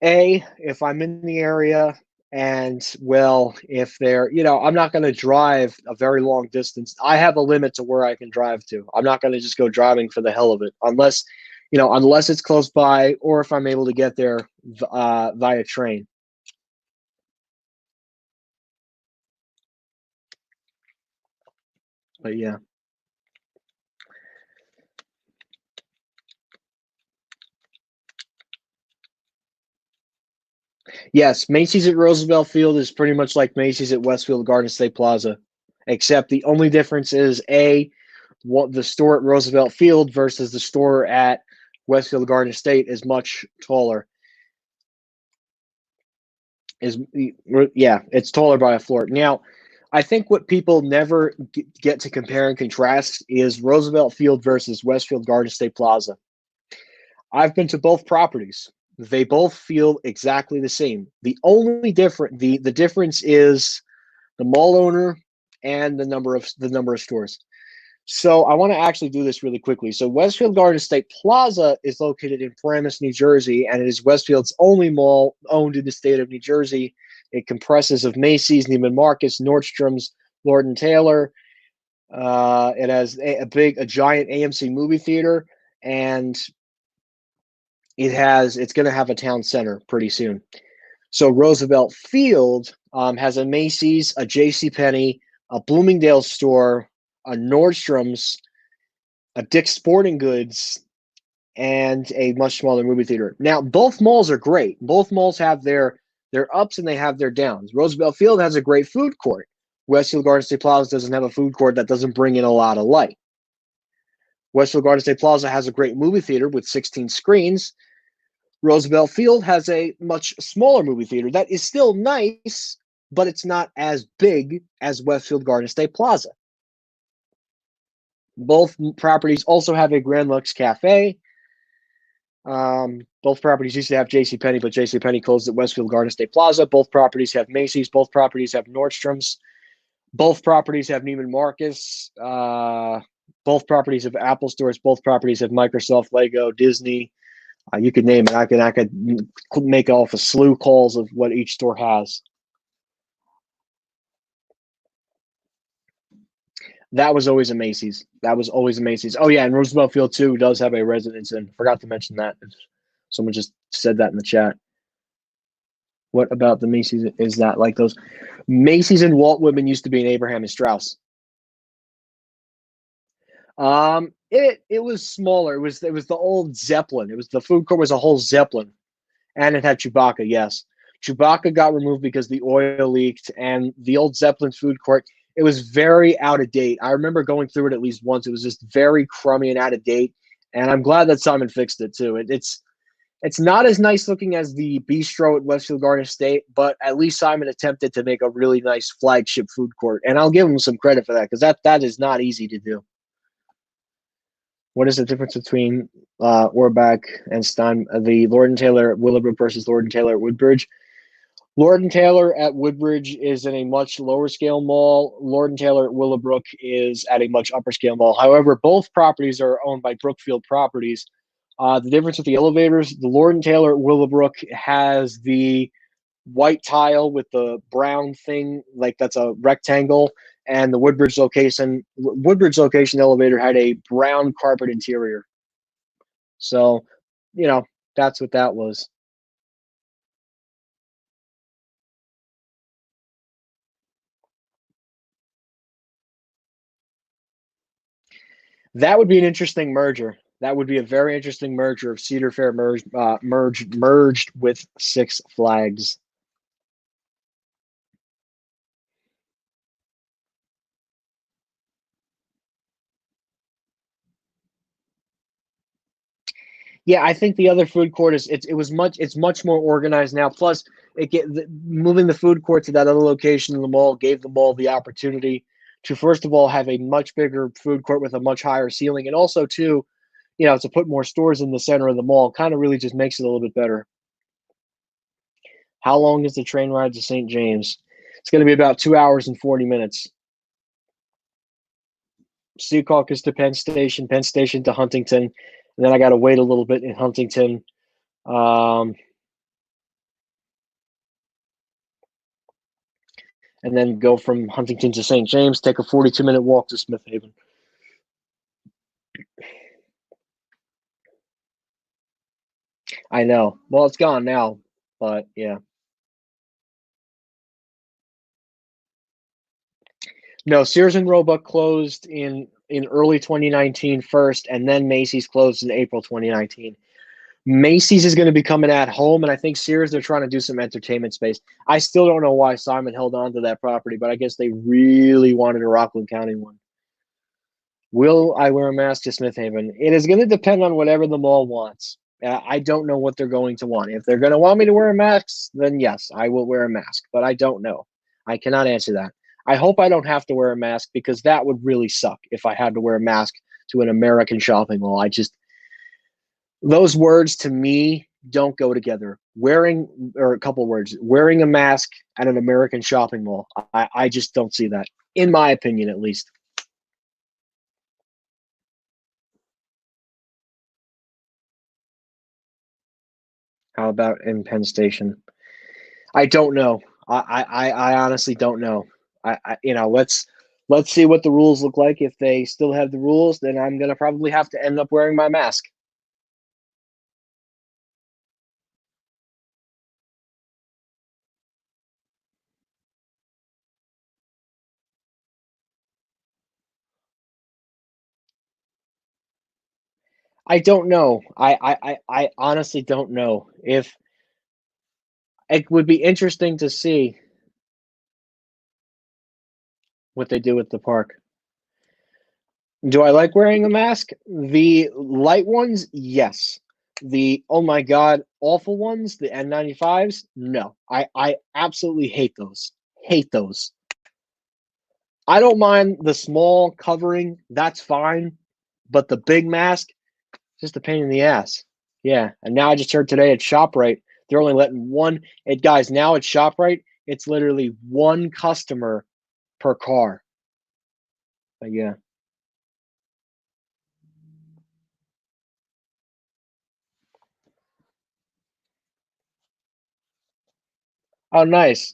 if I'm in the area and well, if they're, I'm not going to drive a very long distance. I have a limit to where I can drive to. I'm not going to just go driving for the hell of it, unless it's close by or if I'm able to get there via train. But yeah. Yes, Macy's at Roosevelt Field is pretty much like Macy's at Westfield Garden State Plaza, except the only difference is what the store at Roosevelt Field versus the store at Westfield Garden State is much taller. Is Yeah, it's taller by a floor. Now, I think what people never get to compare and contrast is Roosevelt Field versus Westfield Garden State Plaza. I've been to both properties. They both feel exactly the same. The difference is the mall owner and the number of stores. So I want to actually do this really quickly. So Westfield Garden State Plaza is located in Paramus, New Jersey, and it is Westfield's only mall owned in the state of New Jersey. It compresses of Macy's, Neiman Marcus, Nordstrom's, Lord and Taylor. It has a giant AMC movie theater, and it's going to have a town center pretty soon. So Roosevelt Field has a Macy's, a JCPenney, a Bloomingdale's store, a Nordstrom's, a Dick's Sporting Goods, and a much smaller movie theater. Now, both malls are great. Both malls have their ups and they have their downs. Roosevelt Field has a great food court. Westfield Garden State Plaza doesn't have a food court that doesn't bring in a lot of light. Westfield Garden State Plaza has a great movie theater with 16 screens. Roosevelt Field has a much smaller movie theater that is still nice, but it's not as big as Westfield Garden State Plaza. Both properties also have a Grand Lux Cafe. Both properties used to have JCPenney, but JCPenney closed at Westfield Garden State Plaza. Both properties have Macy's. Both properties have Nordstrom's. Both properties have Neiman Marcus. Both properties have Apple stores. Both properties have Microsoft, Lego, Disney. You could name it. I could make off a slew calls of what each store has. That was always a Macy's. That was always a Macy's. Oh yeah, and Roosevelt Field too does have a Residence Inn. Forgot to mention that. Someone just said that in the chat. What about the Macy's is that like those? Macy's and Walt Whitman used to be an Abraham and Strauss. It was smaller. It was the old Zeppelin. It was the food court was a whole Zeppelin, and it had Chewbacca. Yes, Chewbacca got removed because the oil leaked, and the old Zeppelin food court. It was very out of date. I remember going through it at least once. It was just very crummy and out of date, and I'm glad that Simon fixed it too. It's not as nice looking as the bistro at Westfield Garden State, but at least Simon attempted to make a really nice flagship food court, and I'll give him some credit for that because that is not easy to do. What is the difference between Orbach and Stein? The Lord and Taylor at Willowbrook versus Lord and Taylor at Woodbridge. Lord and Taylor at Woodbridge is in a much lower scale mall. Lord and Taylor at Willowbrook is at a much upper scale mall. However, both properties are owned by Brookfield Properties. The difference with the elevators, the Lord and Taylor at Willowbrook has the white tile with the brown thing, like that's a rectangle, and the Woodbridge location elevator had a brown carpet interior. So, that's what that was. That would be an interesting merger. That would be a very interesting merger of Cedar Fair merged with Six Flags. Yeah, I think the other food court it's much more organized now. Plus, moving the food court to that other location in the mall gave the mall the opportunity to first of all have a much bigger food court with a much higher ceiling, and also to put more stores in the center of the mall. Kind of really just makes it a little bit better. How long is the train ride to St. James? It's going to be about 2 hours and 40 minutes. Secaucus to Penn Station to Huntington, and then I got to wait a little bit in Huntington. And then go from Huntington to St. James, take a 42-minute walk to Smith Haven. I know. Well, it's gone now, but yeah. No, Sears and Roebuck closed in early 2019 first, and then Macy's closed in April 2019. Macy's is going to be coming at home, and I think Sears, they're trying to do some entertainment space. I still don't know why Simon held on to that property, but I guess they really wanted a Rockland County one. Will I wear a mask to Smith Haven? It is going to depend on whatever the mall wants. I don't know what they're going to want. If they're going to want me to wear a mask, then yes, I will wear a mask, but I don't know. I cannot answer that. I hope I don't have to wear a mask because that would really suck if I had to wear a mask to an American shopping mall. Those words to me don't go together. A couple words, wearing a mask at an American shopping mall. I just don't see that, in my opinion, at least. How about in Penn Station? I don't know. I honestly don't know. Let's see what the rules look like. If they still have the rules, then I'm gonna probably have to end up wearing my mask. I don't know. I honestly don't know. If it would be interesting to see what they do with the park. Do I like wearing a mask? The light ones, yes. The oh my god, awful ones, the N95s, no. I absolutely hate those. Hate those. I don't mind the small covering. That's fine. But the big mask, just a pain in the ass. Yeah. And now I just heard today at ShopRite, they're only letting one. It guys, now at ShopRite, it's literally one customer per car. But yeah. Oh, nice.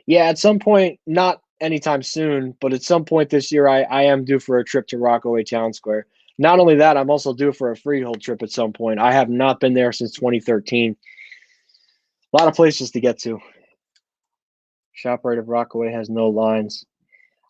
Yeah, at some point, not anytime soon, but at some point this year, I am due for a trip to Rockaway Town Square. Not only that, I'm also due for a freehold trip at some point. I have not been there since 2013. A lot of places to get to. ShopRite of Rockaway has no lines.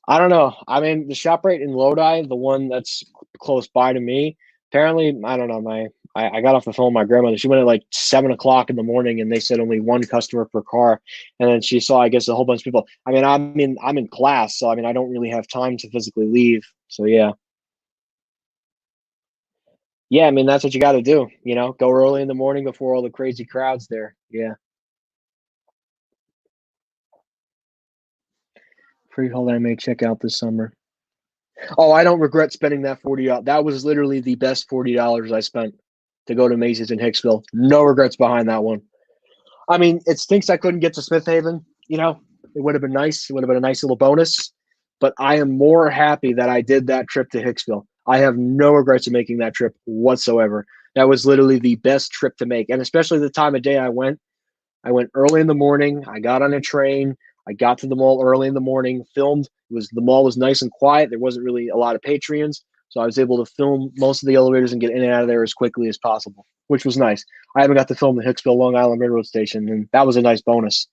I don't know. I mean, the ShopRite in Lodi, the one that's close by to me, apparently, I don't know. I got off the phone with my grandmother. She went at like 7 o'clock in the morning, and they said only one customer per car. And then she saw, I guess, a whole bunch of people. I mean, I'm in class, so I mean, I don't really have time to physically leave. So yeah, yeah. I mean, that's what you got to do. Go early in the morning before all the crazy crowds there. Yeah. Freehold I may check out this summer. Oh, I don't regret spending that $40. That was literally the best $40 I spent to go to Macy's in Hicksville. No regrets behind that one. I mean, it stinks I couldn't get to Smith Haven. It would have been nice. It would have been a nice little bonus. But I am more happy that I did that trip to Hicksville. I have no regrets of making that trip whatsoever. That was literally the best trip to make. And especially the time of day I went. I went early in the morning. I got on a train. I got to the mall early in the morning, filmed. The mall was nice and quiet. There wasn't really a lot of Patreons, so I was able to film most of the elevators and get in and out of there as quickly as possible, which was nice. I haven't got to film the Hicksville Long Island Railroad Station, and that was a nice bonus.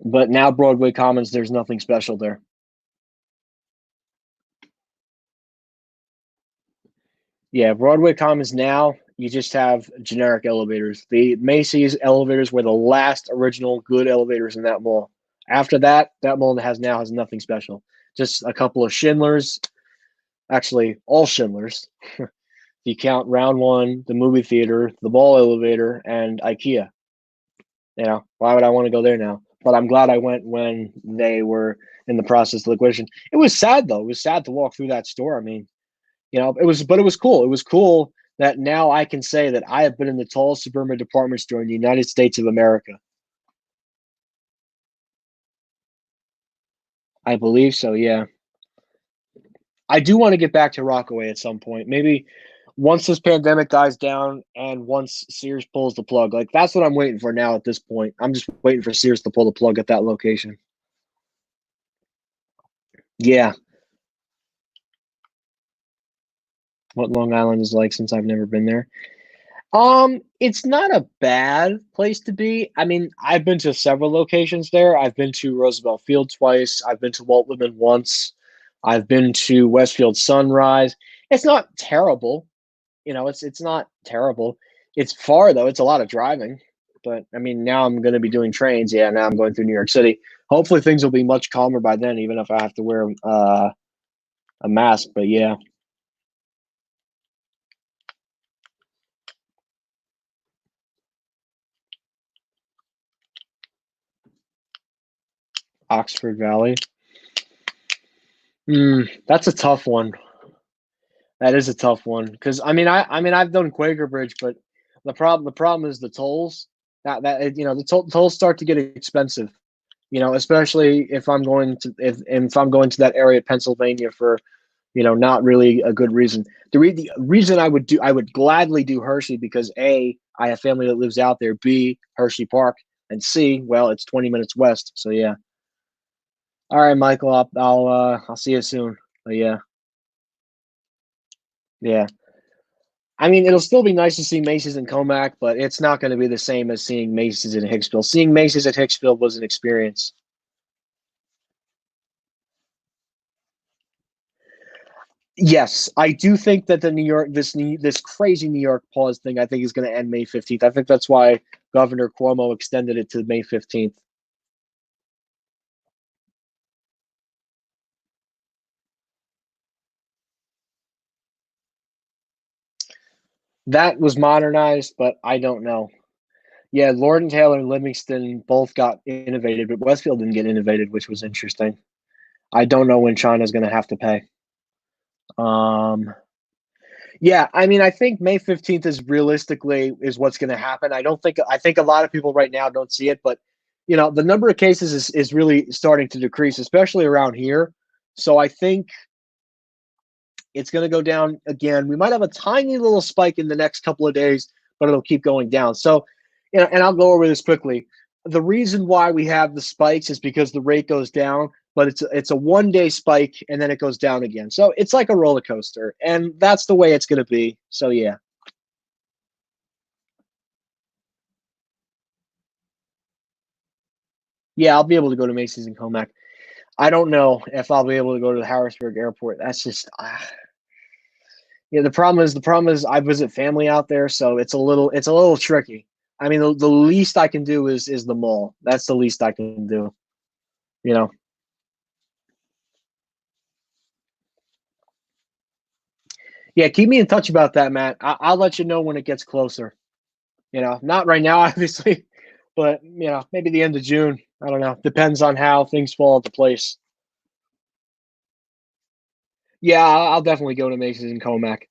But now Broadway Commons, there's nothing special there. Yeah, Broadway Commons now, you just have generic elevators. The Macy's elevators were the last original good elevators in that mall. After that, that mall has nothing special. Just a couple of Schindlers, actually all Schindlers. You count Round One, the movie theater, the mall elevator, and IKEA. Why would I want to go there now? But I'm glad I went when they were in the process of liquidation. It was sad though. It was sad to walk through that store. I mean, but it was cool. It was cool that now I can say that I have been in the tallest suburban department store in the United States of America. I believe so, yeah. I do want to get back to Rockaway at some point. Maybe once this pandemic dies down and once Sears pulls the plug. Like that's what I'm waiting for now at this point. I'm just waiting for Sears to pull the plug at that location. Yeah. What Long Island is like since I've never been there. It's not a bad place to be. I mean, I've been to several locations there. I've been to Roosevelt Field twice. I've been to Walt Whitman once. I've been to Westfield Sunrise. It's not terrible. It's not terrible. It's far though. It's a lot of driving. But I mean, now I'm going to be doing trains. Yeah, now I'm going through New York City. Hopefully things will be much calmer by then, even if I have to wear a mask. But yeah, Oxford Valley. That's a tough one. That is a tough one because I mean I've done Quaker Bridge, but the problem is the tolls. The tolls start to get expensive. Especially if I'm going to that area of Pennsylvania for not really a good reason. The reason I would gladly do Hershey because A, I have family that lives out there. B, Hershey Park, and C, well, it's 20 minutes west. So yeah. All right, Michael. I'll see you soon. But yeah, yeah. I mean, it'll still be nice to see Macy's and Comac, but it's not going to be the same as seeing Macy's in Hicksville. Seeing Macy's at Hicksville was an experience. Yes, I do think that this crazy New York pause thing, I think is going to end May 15th. I think that's why Governor Cuomo extended it to May 15th. That was modernized, but I don't know. Yeah, Lord and Taylor and Livingston both got innovated, but Westfield didn't get innovated, which was interesting. I don't know when China's going to have to pay. Um, yeah, I mean, I think May 15th is realistically is what's going to happen. I think a lot of people right now don't see it, but the number of cases is really starting to decrease, especially around here. So I think it's going to go down again. We might have a tiny little spike in the next couple of days, but it'll keep going down. So, and I'll go over this quickly. The reason why we have the spikes is because the rate goes down, but it's a 1 day spike and then it goes down again. So it's like a roller coaster, and that's the way it's going to be. So yeah. Yeah, I'll be able to go to Macy's and Comac. I don't know if I'll be able to go to the Harrisburg airport. That's just yeah. The problem is I visit family out there, so it's a little tricky. I mean, the least I can do is the mall. That's the least I can do. You know. Yeah, keep me in touch about that, Matt. I'll let you know when it gets closer. Not right now, obviously, but maybe the end of June. I don't know. Depends on how things fall into place. Yeah, I'll definitely go to Macy's and Comac.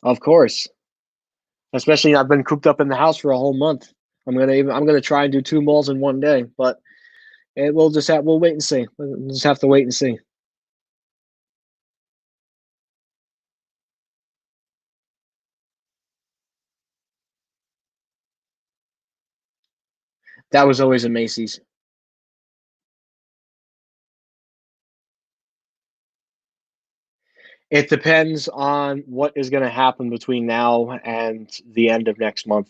Of course. Especially I've been cooped up in the house for a whole month. I'm gonna try and do two malls in 1 day, but we'll wait and see. We'll just have to wait and see. That was always a Macy's. It depends on what is going to happen between now and the end of next month.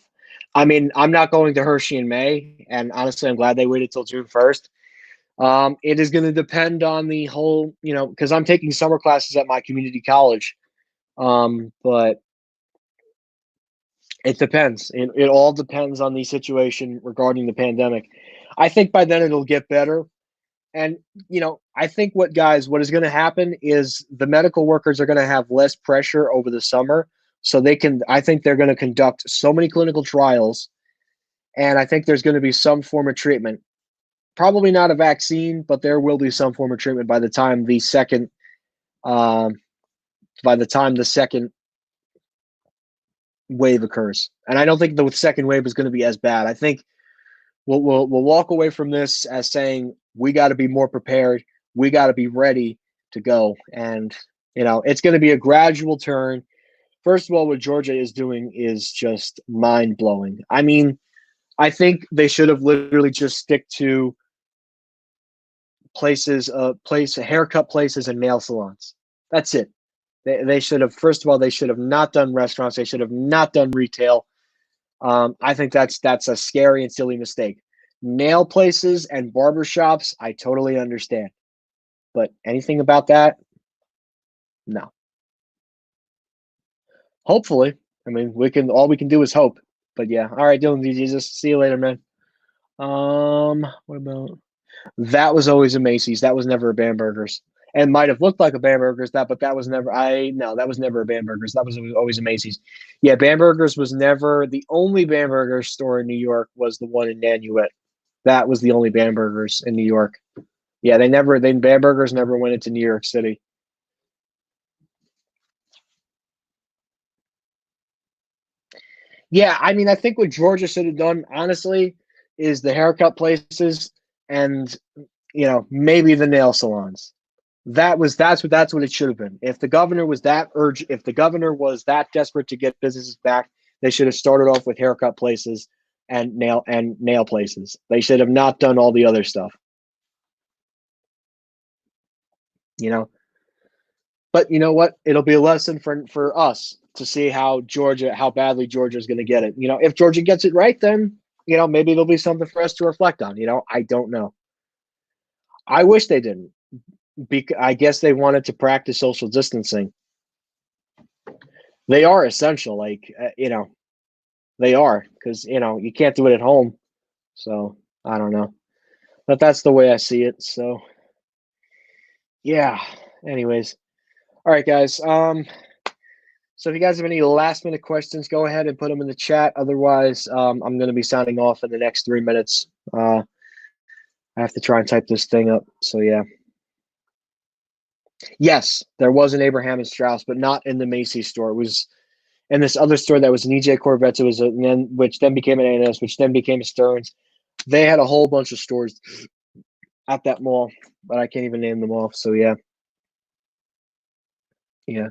I mean, I'm not going to Hershey in May, and honestly, I'm glad they waited till June 1st. It is going to depend on the whole, because I'm taking summer classes at my community college. But it depends. It all depends on the situation regarding the pandemic. I think by then it'll get better. And I think what is going to happen is the medical workers are going to have less pressure over the summer, so I think they're going to conduct so many clinical trials, and I think there's going to be some form of treatment. Probably not a vaccine, but there will be some form of treatment um, by the time the second wave occurs. And I don't think the second wave is going to be as bad. I think we'll walk away from this as saying we got to be more prepared. We got to be ready to go. And it's going to be a gradual turn. First of all, what Georgia is doing is just mind blowing. I mean, I think they should have literally just stick to haircut places and nail salons. That's it. They should have. First of all, they should have not done restaurants. They should have not done retail. I think that's a scary and silly mistake. Nail places and barbershops, I totally understand. But anything about that, no. Hopefully. I mean, all we can do is hope. But yeah. All right, Dylan D. Jesus. See you later, man. What about that was always a Macy's. That was never a Bamberger's. And might have looked like a Bamberger's but that was never that was never a Bamberger's. That was always a Macy's. Yeah, Bamberger's was never the only Bamberger store in New York was the one in Nanuet. That was the only Bamberger's in New York. Yeah, Bamberger's never went into New York City. Yeah, I mean, I think what Georgia should have done, honestly, is the haircut places and maybe the nail salons. That's what it should have been. If the governor was that desperate to get businesses back, they should have started off with haircut places and nail places. They should have not done all the other stuff. You know, but you know what? It'll be a lesson for us to see how badly Georgia is going to get it. If Georgia gets it right, then maybe it'll be something for us to reflect on. I don't know. I wish they didn't. I guess they wanted to practice social distancing. They are essential, like they are because you can't do it at home. So I don't know, but that's the way I see it. So yeah. Anyways, all right, guys. So if you guys have any last minute questions, go ahead and put them in the chat. Otherwise, I'm going to be signing off in the next 3 minutes. I have to try and type this thing up. So yeah. Yes, there was an Abraham and Strauss, but not in the Macy's store. It was in this other store that was an EJ Corvettes. It was which then became an A&S, which then became a Stearns. They had a whole bunch of stores at that mall, but I can't even name them all. So yeah. Yeah.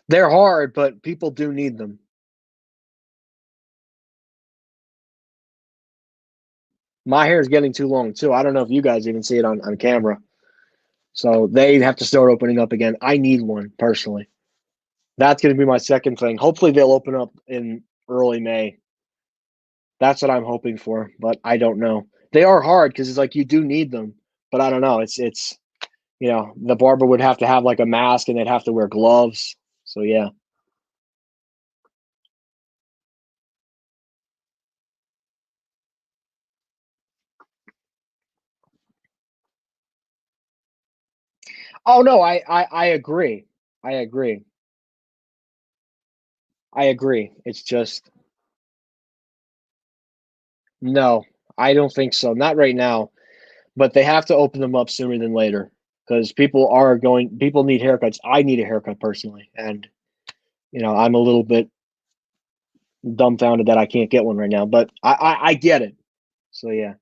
They're hard, but people do need them. My hair is getting too long too. I don't know if you guys even see it on camera. So they have to start opening up again. I need one personally. That's going to be my second thing. Hopefully they'll open up in early May. That's what I'm hoping for, but I don't know. They are hard because it's like you do need them, but I don't know. It's the barber would have to have like a mask and they'd have to wear gloves. So yeah. Oh no, I agree. I agree. I agree. It's just no, I don't think so. Not right now, but they have to open them up sooner than later because people need haircuts. I need a haircut personally, and I'm a little bit dumbfounded that I can't get one right now, but I get it. So yeah,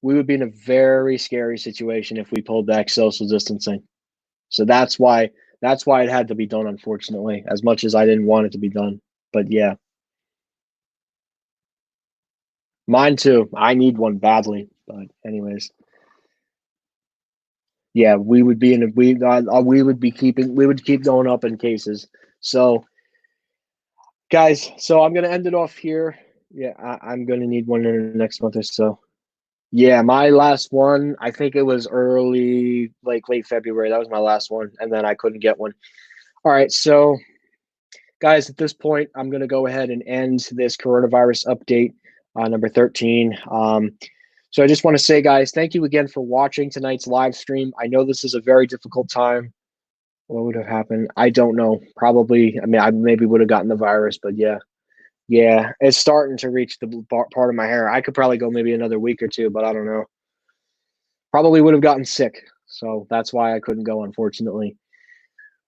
we would be in a very scary situation if we pulled back social distancing. So that's why it had to be done, unfortunately, as much as I didn't want it to be done. But yeah, mine too. I need one badly. But anyways, yeah, we would be in a we would keep going up in cases. So guys, so I'm gonna end it off here. Yeah, I'm gonna need one in the next month or so. Yeah, my last one, I think it was early, like late February. That was my last one, and then I couldn't get one. All right, so guys, at this point, I'm going to go ahead and end this coronavirus update number 13. So I just want to say, guys, thank you again for watching tonight's live stream. I know this is a very difficult time. What would have happened? I don't know. Probably, I mean, I maybe would have gotten the virus, but yeah. Yeah, it's starting to reach the part of my hair. I could probably go maybe another week or two, but I don't know. Probably would have gotten sick. So that's why I couldn't go, unfortunately.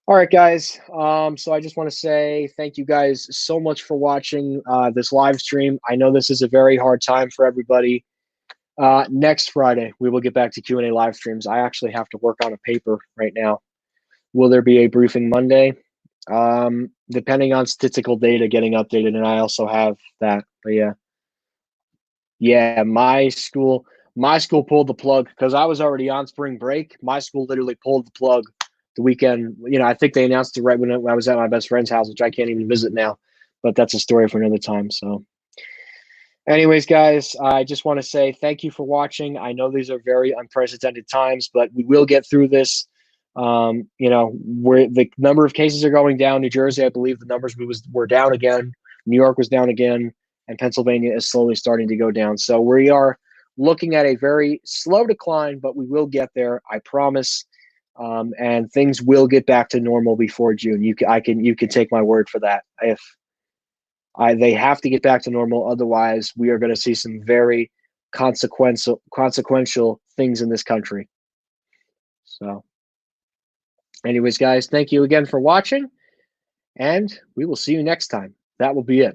All right, guys. So I just want to say thank you guys so much for watching this live stream. I know this is a very hard time for everybody. Next Friday, we will get back to Q&A live streams. I actually have to work on a paper right now. Will there be a briefing Monday? Depending on statistical data getting updated, and I also have that. But yeah, my school pulled the plug because I was already on spring break. My school literally pulled the plug the weekend. I think they announced it right when I was at my best friend's house, which I can't even visit now. But that's a story for another time. So, anyways, guys, I just want to say thank you for watching. I know these are very unprecedented times, but we will get through this. Where the number of cases are going down. New Jersey, I believe the numbers were down again. New York was down again, and Pennsylvania is slowly starting to go down. So we are looking at a very slow decline, but we will get there. I promise. And things will get back to normal before June. You can take my word for that. They have to get back to normal, otherwise we are going to see some very consequential things in this country. So. Anyways, guys, thank you again for watching, and we will see you next time. That will be it.